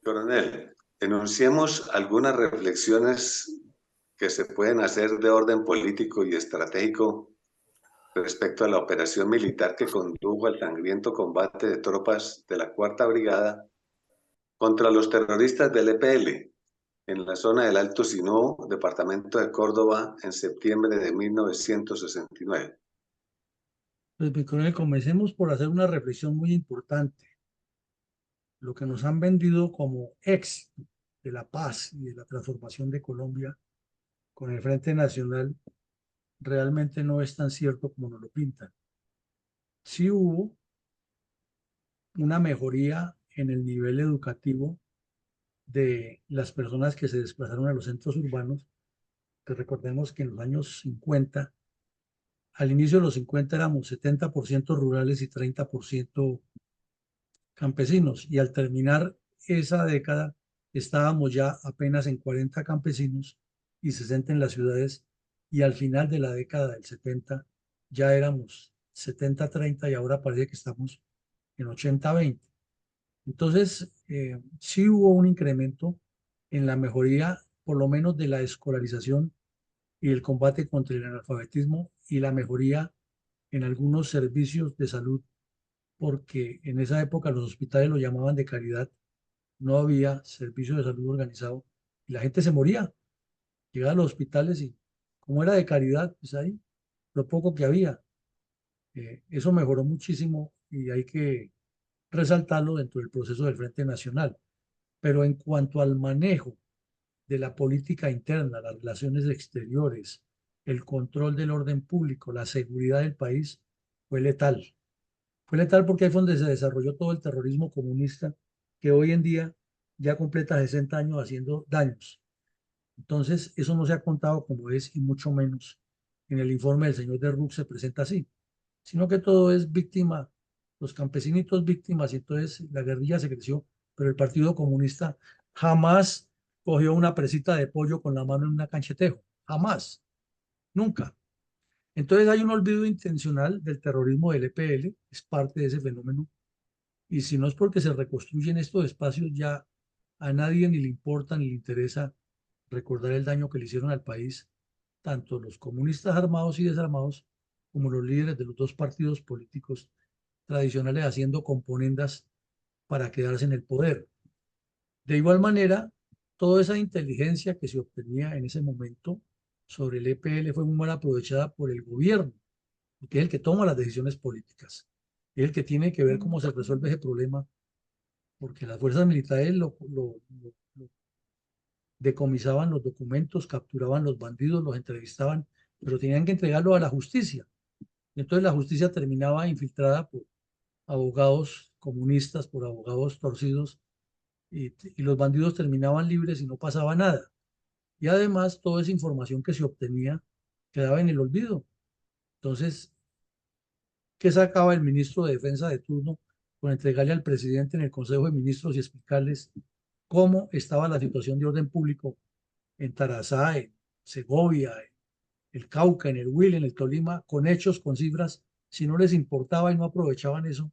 S4: Coronel, enunciemos algunas reflexiones que se pueden hacer de orden político y estratégico respecto a la operación militar que condujo al sangriento combate de tropas de la Cuarta Brigada contra los terroristas del EPL en la zona del Alto Sinú, departamento de Córdoba, en septiembre de 1969.
S1: Pues, mi coronel, comencemos por hacer una reflexión muy importante. Lo que nos han vendido como éxito de la paz y de la transformación de Colombia con el Frente Nacional realmente no es tan cierto como nos lo pintan. Sí hubo una mejoría en el nivel educativo de las personas que se desplazaron a los centros urbanos, que recordemos que en los años 50, al inicio de los 50 éramos 70% rurales y 30% campesinos, y al terminar esa década estábamos ya apenas en 40 campesinos y 60 en las ciudades, y al final de la década del 70 ya éramos 70-30 y ahora parece que estamos en 80-20. Entonces, sí hubo un incremento en la mejoría, por lo menos de la escolarización y el combate contra el analfabetismo, y la mejoría en algunos servicios de salud, porque en esa época los hospitales lo llamaban de caridad, no había servicio de salud organizado y la gente se moría. Llegaba a los hospitales y como era de caridad, pues ahí lo poco que había. Eso mejoró muchísimo y hay que resaltarlo dentro del proceso del Frente Nacional. Pero en cuanto al manejo de la política interna, las relaciones exteriores, el control del orden público, la seguridad del país, fue letal. Fue letal porque ahí fue donde se desarrolló todo el terrorismo comunista que hoy en día ya completa 60 años haciendo daños. Entonces, eso no se ha contado como es, y mucho menos en el informe del señor de Ruch se presenta así, sino que todo es víctima, los campesinitos víctimas, y entonces la guerrilla se creció, pero el Partido Comunista jamás cogió una presita de pollo con la mano en una canchetejo, jamás, nunca. Entonces hay un olvido intencional del terrorismo del EPL, es parte de ese fenómeno, y si no es porque se reconstruyen estos espacios, ya a nadie ni le importa ni le interesa recordar el daño que le hicieron al país, tanto los comunistas armados y desarmados como los líderes de los dos partidos políticos tradicionales haciendo componendas para quedarse en el poder. De igual manera, toda esa inteligencia que se obtenía en ese momento sobre el EPL fue muy mal aprovechada por el gobierno, que es el que toma las decisiones políticas, es el que tiene que ver cómo se resuelve ese problema, porque las fuerzas militares lo decomisaban los documentos, capturaban los bandidos, los entrevistaban, pero tenían que entregarlo a la justicia. Entonces la justicia terminaba infiltrada por abogados comunistas, por abogados torcidos, y los bandidos terminaban libres y no pasaba nada. Y además toda esa información que se obtenía quedaba en el olvido. Entonces, ¿qué sacaba el ministro de Defensa de turno con entregarle al presidente en el Consejo de Ministros y explicarles cómo estaba la situación de orden público en Tarazá, en Segovia, en el Cauca, en el Huila, en el Tolima, con hechos, con cifras? Si no les importaba y no aprovechaban eso,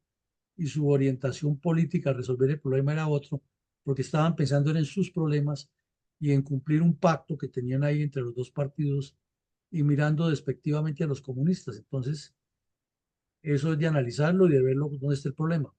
S1: y su orientación política a resolver el problema era otro, porque estaban pensando en sus problemas y en cumplir un pacto que tenían ahí entre los dos partidos y mirando despectivamente a los comunistas. Entonces, eso es de analizarlo y de verlo dónde está el problema.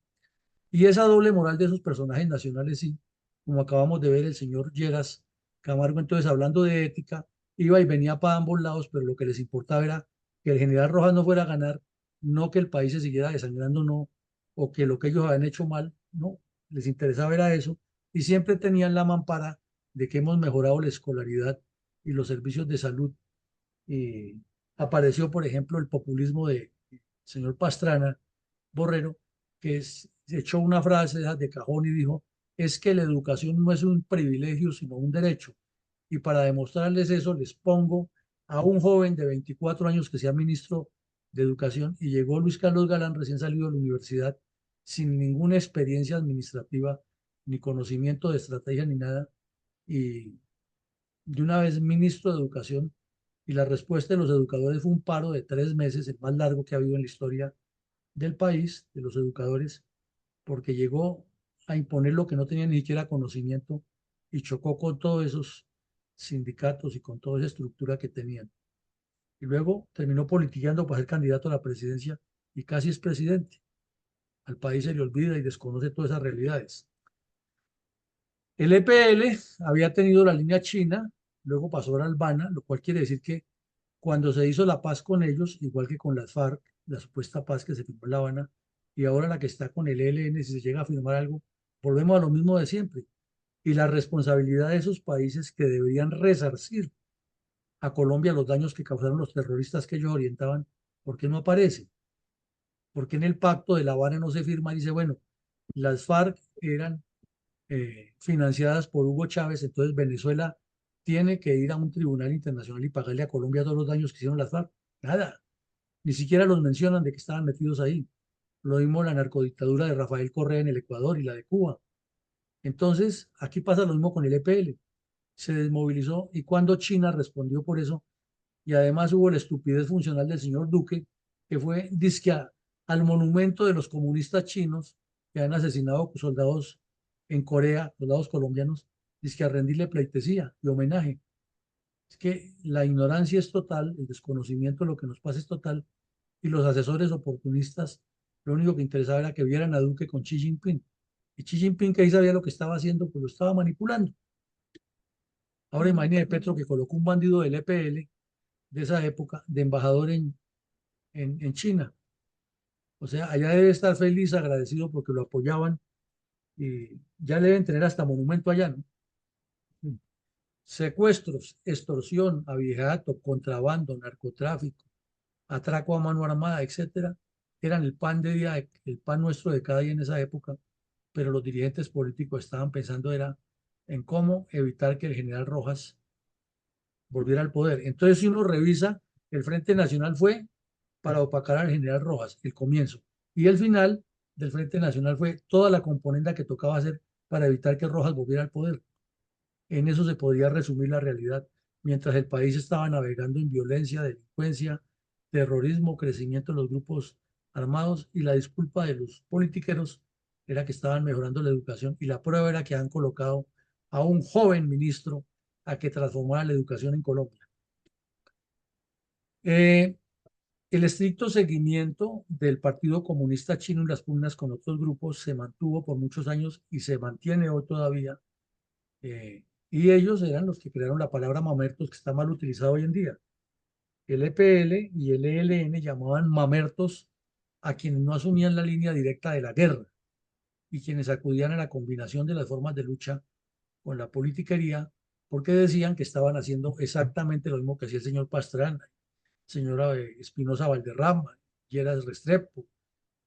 S1: Y esa doble moral de esos personajes nacionales, sí, como acabamos de ver el señor Lleras Camargo, entonces hablando de ética, iba y venía para ambos lados, pero lo que les importaba era que el general Rojas no fuera a ganar, no que el país se siguiera desangrando, no, o que lo que ellos habían hecho mal, no, les interesaba era eso, y siempre tenían la mampara de que hemos mejorado la escolaridad y los servicios de salud. Y apareció, por ejemplo, el populismo de señor Pastrana Borrero, que echó una frase de cajón y dijo, es que la educación no es un privilegio, sino un derecho. Y para demostrarles eso, les pongo a un joven de 24 años que sea ministro de Educación, y llegó Luis Carlos Galán, recién salido de la universidad, sin ninguna experiencia administrativa, ni conocimiento de estrategia, ni nada, y de una vez ministro de Educación. Y la respuesta de los educadores fue un paro de 3 meses, el más largo que ha habido en la historia del país, de los educadores, porque llegó a imponer lo que no tenía ni siquiera conocimiento y chocó con todos esos sindicatos y con toda esa estructura que tenían. Y luego terminó politiqueando para ser candidato a la presidencia y casi es presidente. Al país se le olvida y desconoce todas esas realidades. El EPL había tenido la línea china, luego pasó a la albana, lo cual quiere decir que cuando se hizo la paz con ellos, igual que con las FARC, la supuesta paz que se firmó en La Habana, y ahora la que está con el ELN, si se llega a firmar algo, volvemos a lo mismo de siempre. Y la responsabilidad de esos países que deberían resarcir a Colombia los daños que causaron los terroristas que ellos orientaban, ¿por qué no aparece? ¿Por qué en el pacto de La Habana no se firma y dice, bueno, las FARC eran financiadas por Hugo Chávez, entonces Venezuela tiene que ir a un tribunal internacional y pagarle a Colombia todos los daños que hicieron las FARC? Nada, ni siquiera los mencionan de que estaban metidos ahí. Lo mismo la narcodictadura de Rafael Correa en el Ecuador y la de Cuba. Entonces, aquí pasa lo mismo con el EPL. Se desmovilizó, y cuando China respondió por eso, y además hubo la estupidez funcional del señor Duque, que fue dizque al monumento de los comunistas chinos que han asesinado soldados en Corea, soldados colombianos, dizque a rendirle pleitesía y homenaje. Es que la ignorancia es total, el desconocimiento de lo que nos pasa es total, y los asesores oportunistas, lo único que interesaba era que vieran a Duque con Xi Jinping. Y Xi Jinping, que ahí sabía lo que estaba haciendo, pues lo estaba manipulando. Ahora imagínese Petro, que colocó un bandido del EPL de esa época de embajador en China. O sea, allá debe estar feliz, agradecido porque lo apoyaban, y ya le deben tener hasta monumento allá, ¿no? Secuestros, extorsión, abigeato, contrabando, narcotráfico, atraco a mano armada, etcétera, eran el pan de día, el pan nuestro de cada día en esa época, pero los dirigentes políticos estaban pensando era en cómo evitar que el general Rojas volviera al poder. Entonces, si uno revisa, el Frente Nacional fue para opacar al general Rojas, el comienzo, y el final del Frente Nacional fue toda la componenda que tocaba hacer para evitar que Rojas volviera al poder. En eso se podría resumir la realidad, mientras el país estaba navegando en violencia, delincuencia, terrorismo, crecimiento de los grupos armados, y la disculpa de los politiqueros era que estaban mejorando la educación, y la prueba era que han colocado a un joven ministro a que transformara la educación en Colombia. Eh, el estricto seguimiento del Partido Comunista Chino y las pugnas con otros grupos se mantuvo por muchos años y se mantiene hoy todavía. Y ellos eran los que crearon la palabra mamertos, que está mal utilizada hoy en día. El EPL y el ELN llamaban mamertos a quienes no asumían la línea directa de la guerra y quienes acudían a la combinación de las formas de lucha con la politiquería, porque decían que estaban haciendo exactamente lo mismo que hacía el señor Pastrana, señora Espinosa Valderrama, Lleras Restrepo,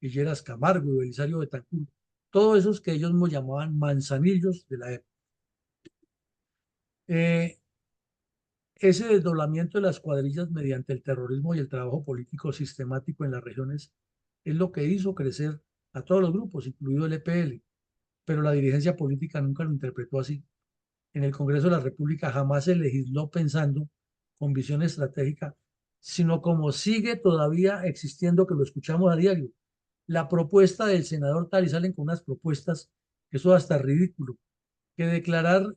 S1: Lleras Camargo y Belisario Betancur, todos esos que ellos nos llamaban manzanillos de la época. Ese desdoblamiento de las cuadrillas mediante el terrorismo y el trabajo político sistemático en las regiones es lo que hizo crecer a todos los grupos, incluido el EPL, pero la dirigencia política nunca lo interpretó así. En el Congreso de la República jamás se legisló pensando con visión estratégica, sino como sigue todavía existiendo, que lo escuchamos a diario. La propuesta del senador tal, y salen con unas propuestas que eso hasta ridículo, que declarar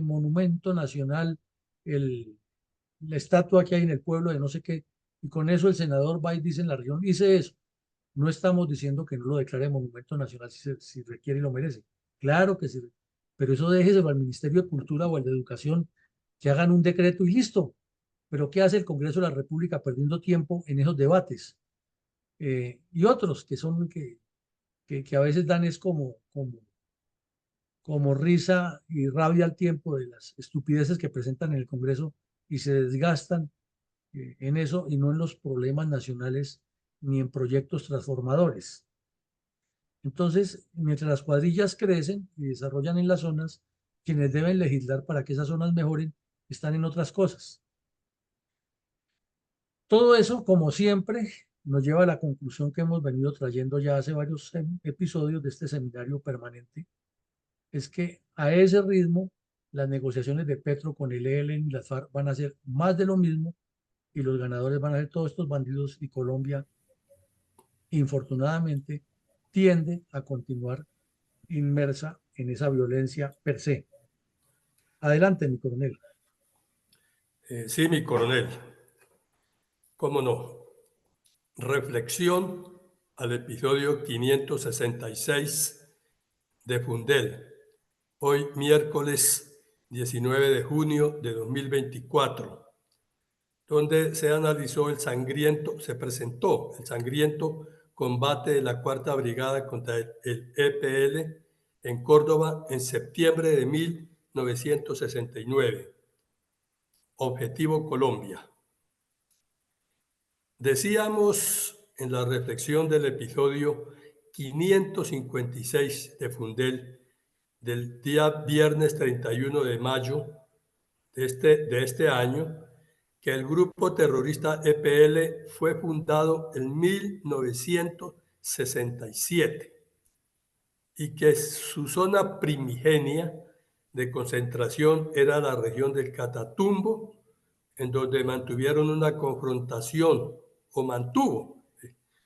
S1: monumento nacional la estatua que hay en el pueblo de no sé qué, y con eso el senador va y dice en la región, hice eso. No estamos diciendo que no lo declare monumento nacional si requiere y lo merece. Claro que sí, pero eso déjeselo al Ministerio de Cultura o al de Educación, que hagan un decreto y listo. Pero ¿qué hace el Congreso de la República perdiendo tiempo en esos debates? Y otros que son que a veces dan es como risa y rabia al tiempo de las estupideces que presentan en el Congreso y se desgastan en eso y no en los problemas nacionales ni en proyectos transformadores. Entonces, mientras las cuadrillas crecen y desarrollan en las zonas, quienes deben legislar para que esas zonas mejoren están en otras cosas. Todo eso, como siempre, nos lleva a la conclusión que hemos venido trayendo ya hace varios episodios de este seminario permanente, es que a ese ritmo las negociaciones de Petro con el ELN y las FARC van a ser más de lo mismo y los ganadores van a ser todos estos bandidos y Colombia, infortunadamente, tiende a continuar inmersa en esa violencia per se. Adelante, mi coronel.
S2: Sí, mi coronel. ¿Cómo no? Reflexión al episodio 566 de Fundel. Hoy miércoles 19 de junio de 2024, donde se presentó el sangriento combate de la Cuarta Brigada contra el EPL en Córdoba en septiembre de 1969. Objetivo Colombia. Decíamos en la reflexión del episodio 556 de Fundel del día viernes 31 de mayo de este año, que el grupo terrorista EPL fue fundado en 1967 y que su zona primigenia de concentración era la región del Catatumbo, en donde mantuvieron una confrontación, o mantuvo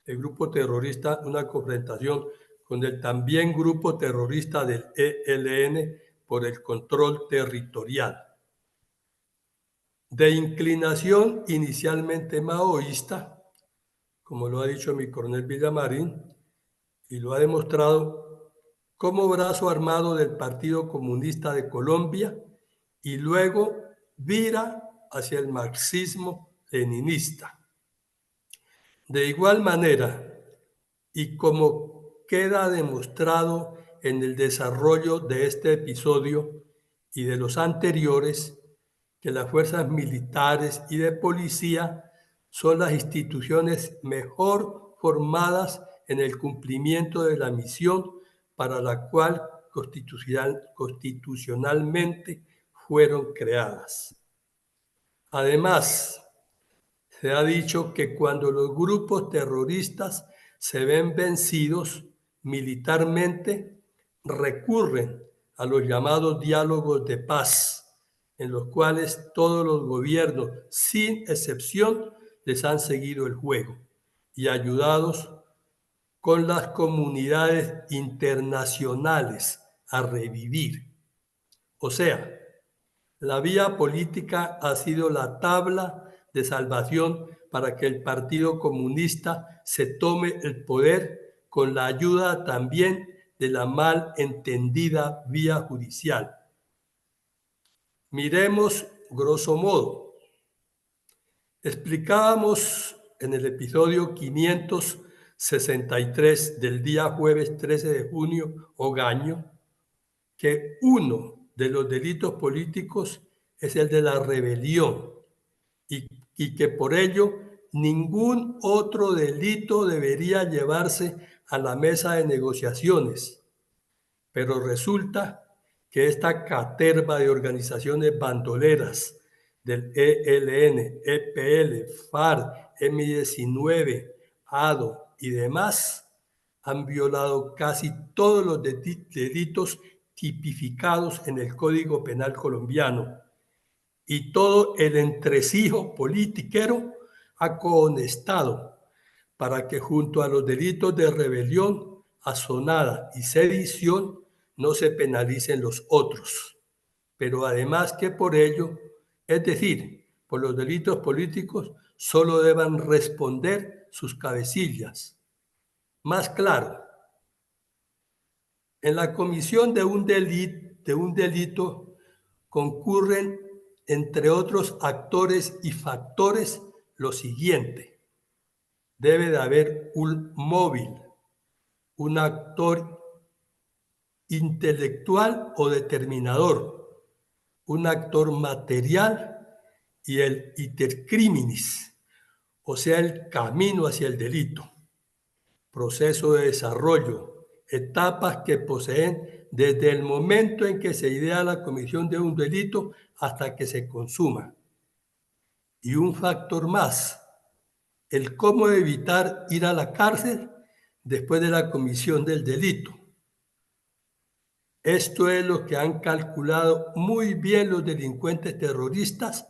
S2: el grupo terrorista una confrontación con el también grupo terrorista del ELN por el control territorial. De inclinación inicialmente maoísta, como lo ha dicho mi coronel Villamarín, y lo ha demostrado como brazo armado del Partido Comunista de Colombia, y luego vira hacia el marxismo-leninista. De igual manera, y como queda demostrado en el desarrollo de este episodio y de los anteriores, que las fuerzas militares y de policía son las instituciones mejor formadas en el cumplimiento de la misión para la cual constitucionalmente fueron creadas. Además, se ha dicho que cuando los grupos terroristas se ven vencidos militarmente, recurren a los llamados diálogos de paz, en los cuales todos los gobiernos, sin excepción, les han seguido el juego y ayudados con las comunidades internacionales a revivir. O sea, la vía política ha sido la tabla de salvación para que el Partido Comunista se tome el poder con la ayuda también de la mal entendida vía judicial. Miremos grosso modo. Explicábamos en el episodio 563 del día jueves 13 de junio, Ogaño, que uno de los delitos políticos es el de la rebelión y que por ello ningún otro delito debería llevarse a la mesa de negociaciones, pero resulta que esta caterva de organizaciones bandoleras del ELN, EPL, FARC, M19, ADO y demás han violado casi todos los delitos tipificados en el Código Penal colombiano, y todo el entresijo politiquero ha cohonestado para que junto a los delitos de rebelión, asonada y sedición no se penalicen los otros, pero además que por ello, es decir, por los delitos políticos, solo deban responder sus cabecillas. Más claro, en la comisión de un delito concurren, entre otros actores y factores, lo siguiente: debe de haber un móvil, un actor intelectual o determinador, un actor material y el iter criminis, o sea, el camino hacia el delito, proceso de desarrollo, etapas que poseen desde el momento en que se idea la comisión de un delito hasta que se consuma. Y un factor más, el cómo evitar ir a la cárcel después de la comisión del delito. Esto es lo que han calculado muy bien los delincuentes terroristas,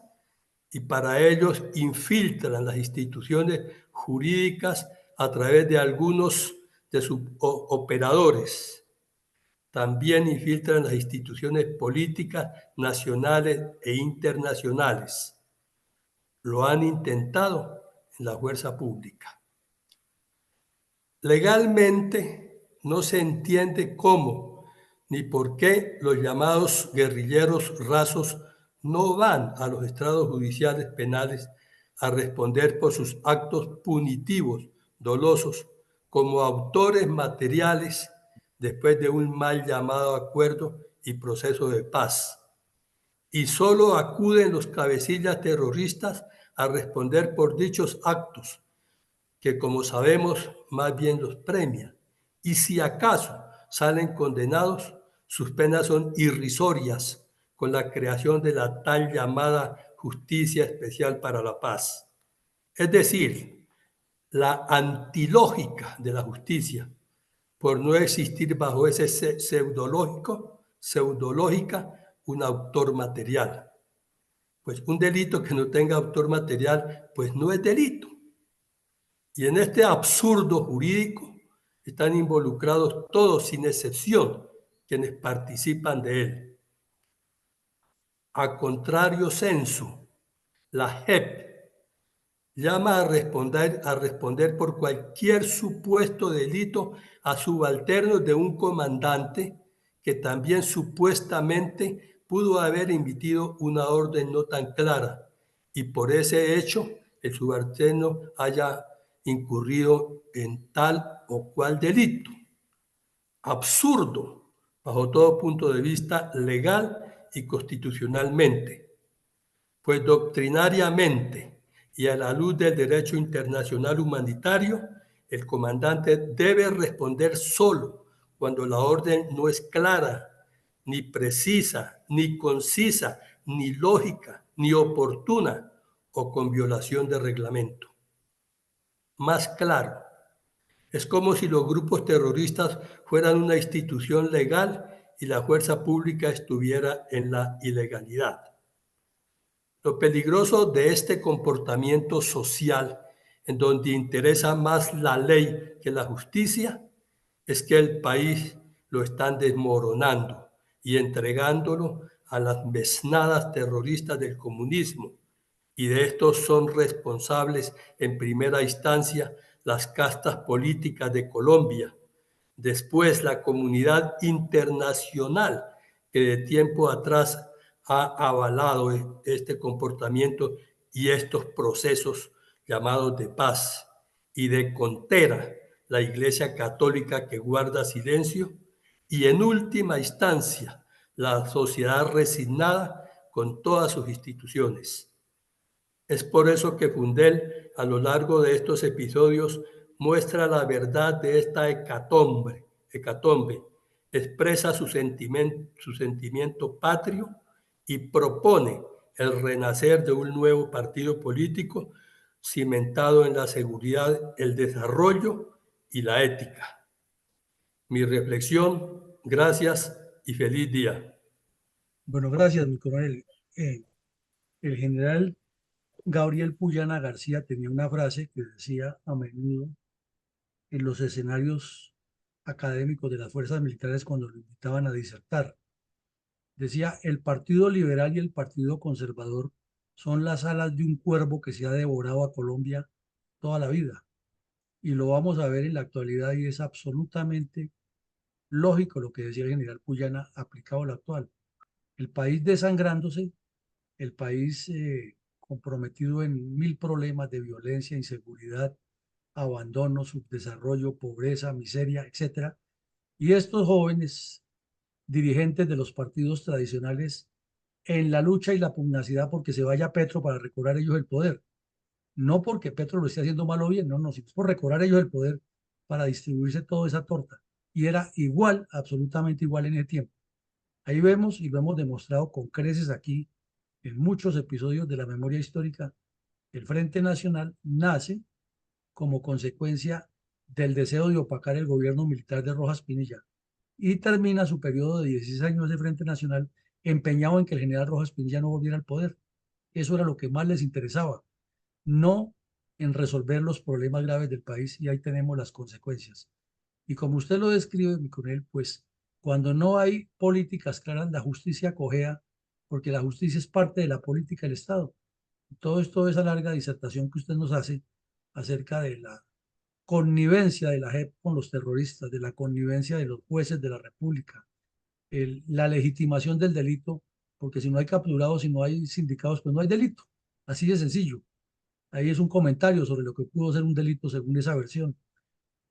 S2: y para ellos infiltran las instituciones jurídicas a través de algunos de sus operadores. También infiltran las instituciones políticas nacionales e internacionales. Lo han intentado en la fuerza pública. Legalmente no se entiende cómo ni por qué los llamados guerrilleros rasos no van a los estrados judiciales penales a responder por sus actos punitivos, dolosos, como autores materiales después de un mal llamado acuerdo y proceso de paz. Y solo acuden los cabecillas terroristas a responder por dichos actos, que como sabemos más bien los premia. Y si acaso salen condenados, sus penas son irrisorias con la creación de la tal llamada Justicia Especial para la Paz. Es decir, la antilógica de la justicia, por no existir bajo ese pseudológica un autor material. Pues un delito que no tenga autor material, pues no es delito. Y en este absurdo jurídico están involucrados todos, sin excepción, quienes participan de él. A contrario sensu, la JEP llama a responder por cualquier supuesto delito a subalternos de un comandante que también supuestamente pudo haber emitido una orden no tan clara, y por ese hecho el subalterno haya incurrido en tal o cual delito. Absurdo bajo todo punto de vista legal y constitucionalmente, pues doctrinariamente y a la luz del derecho internacional humanitario, el comandante debe responder solo cuando la orden no es clara, ni precisa, ni concisa, ni lógica, ni oportuna o con violación de reglamento. Más claro, es como si los grupos terroristas fueran una institución legal y la fuerza pública estuviera en la ilegalidad. Lo peligroso de este comportamiento social, en donde interesa más la ley que la justicia, es que el país lo están desmoronando y entregándolo a las mesnadas terroristas del comunismo, y de estos son responsables en primera instancia las castas políticas de Colombia, después la comunidad internacional que de tiempo atrás ha avalado este comportamiento y estos procesos llamados de paz, y de contera la Iglesia Católica que guarda silencio, y en última instancia la sociedad resignada con todas sus instituciones. Es por eso que Fundel, a lo largo de estos episodios, muestra la verdad de esta hecatombe, expresa su sentimiento patrio y propone el renacer de un nuevo partido político cimentado en la seguridad, el desarrollo y la ética. Mi reflexión, gracias y feliz día.
S1: Bueno, gracias, mi coronel. El general Gabriel Puyana García tenía una frase que decía a menudo en los escenarios académicos de las fuerzas militares cuando lo invitaban a disertar. Decía, el Partido Liberal y el Partido Conservador son las alas de un cuervo que se ha devorado a Colombia toda la vida. Y lo vamos a ver en la actualidad y es absolutamente lógico lo que decía el general Puyana aplicado a lo actual. El país desangrándose, el país comprometido en mil problemas de violencia, inseguridad, abandono, subdesarrollo, pobreza, miseria, etcétera. Y estos jóvenes dirigentes de los partidos tradicionales en la lucha y la pugnacidad porque se vaya Petro para recobrar ellos el poder. No porque Petro lo esté haciendo mal o bien, no, sino por recobrar ellos el poder para distribuirse toda esa torta. Y era igual, absolutamente igual en ese tiempo. Ahí vemos y lo hemos demostrado con creces aquí en muchos episodios de la memoria histórica. El Frente Nacional nace como consecuencia del deseo de opacar el gobierno militar de Rojas Pinilla y termina su periodo de 16 años de Frente Nacional empeñado en que el general Rojas Pinilla no volviera al poder. Eso era lo que más les interesaba, no en resolver los problemas graves del país, y ahí tenemos las consecuencias. Y como usted lo describe, mi coronel, pues cuando no hay políticas claras, la justicia cojea, porque la justicia es parte de la política del Estado. Todo esto, esa larga disertación que usted nos hace acerca de la connivencia de la JEP con los terroristas, de la connivencia de los jueces de la República, la legitimación del delito, porque si no hay capturados, si no hay sindicados, pues no hay delito. Así de sencillo. Ahí es un comentario sobre lo que pudo ser un delito según esa versión.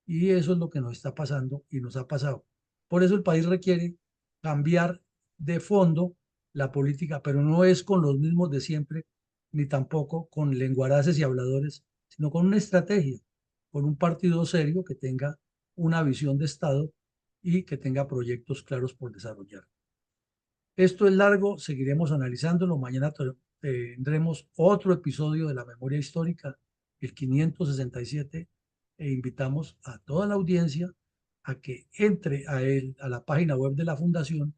S1: Y eso es lo que nos está pasando y nos ha pasado. Por eso el país requiere cambiar de fondo la política, pero no es con los mismos de siempre, ni tampoco con lenguaraces y habladores, sino con una estrategia, con un partido serio que tenga una visión de Estado y que tenga proyectos claros por desarrollar. Esto es largo, seguiremos analizándolo. Mañana tendremos otro episodio de la memoria histórica, el 567, e invitamos a toda la audiencia a que entre a la página web de la Fundación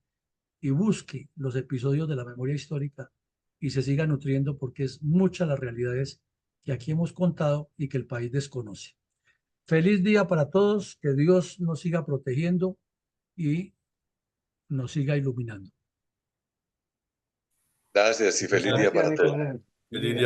S1: y busque los episodios de la memoria histórica y se siga nutriendo porque es muchas las realidades que aquí hemos contado y que el país desconoce. Feliz día para todos, que Dios nos siga protegiendo y nos siga iluminando.
S4: Gracias y feliz día
S3: Gracias,
S4: para
S3: mi
S4: todos.
S3: coronel.
S2: Feliz día.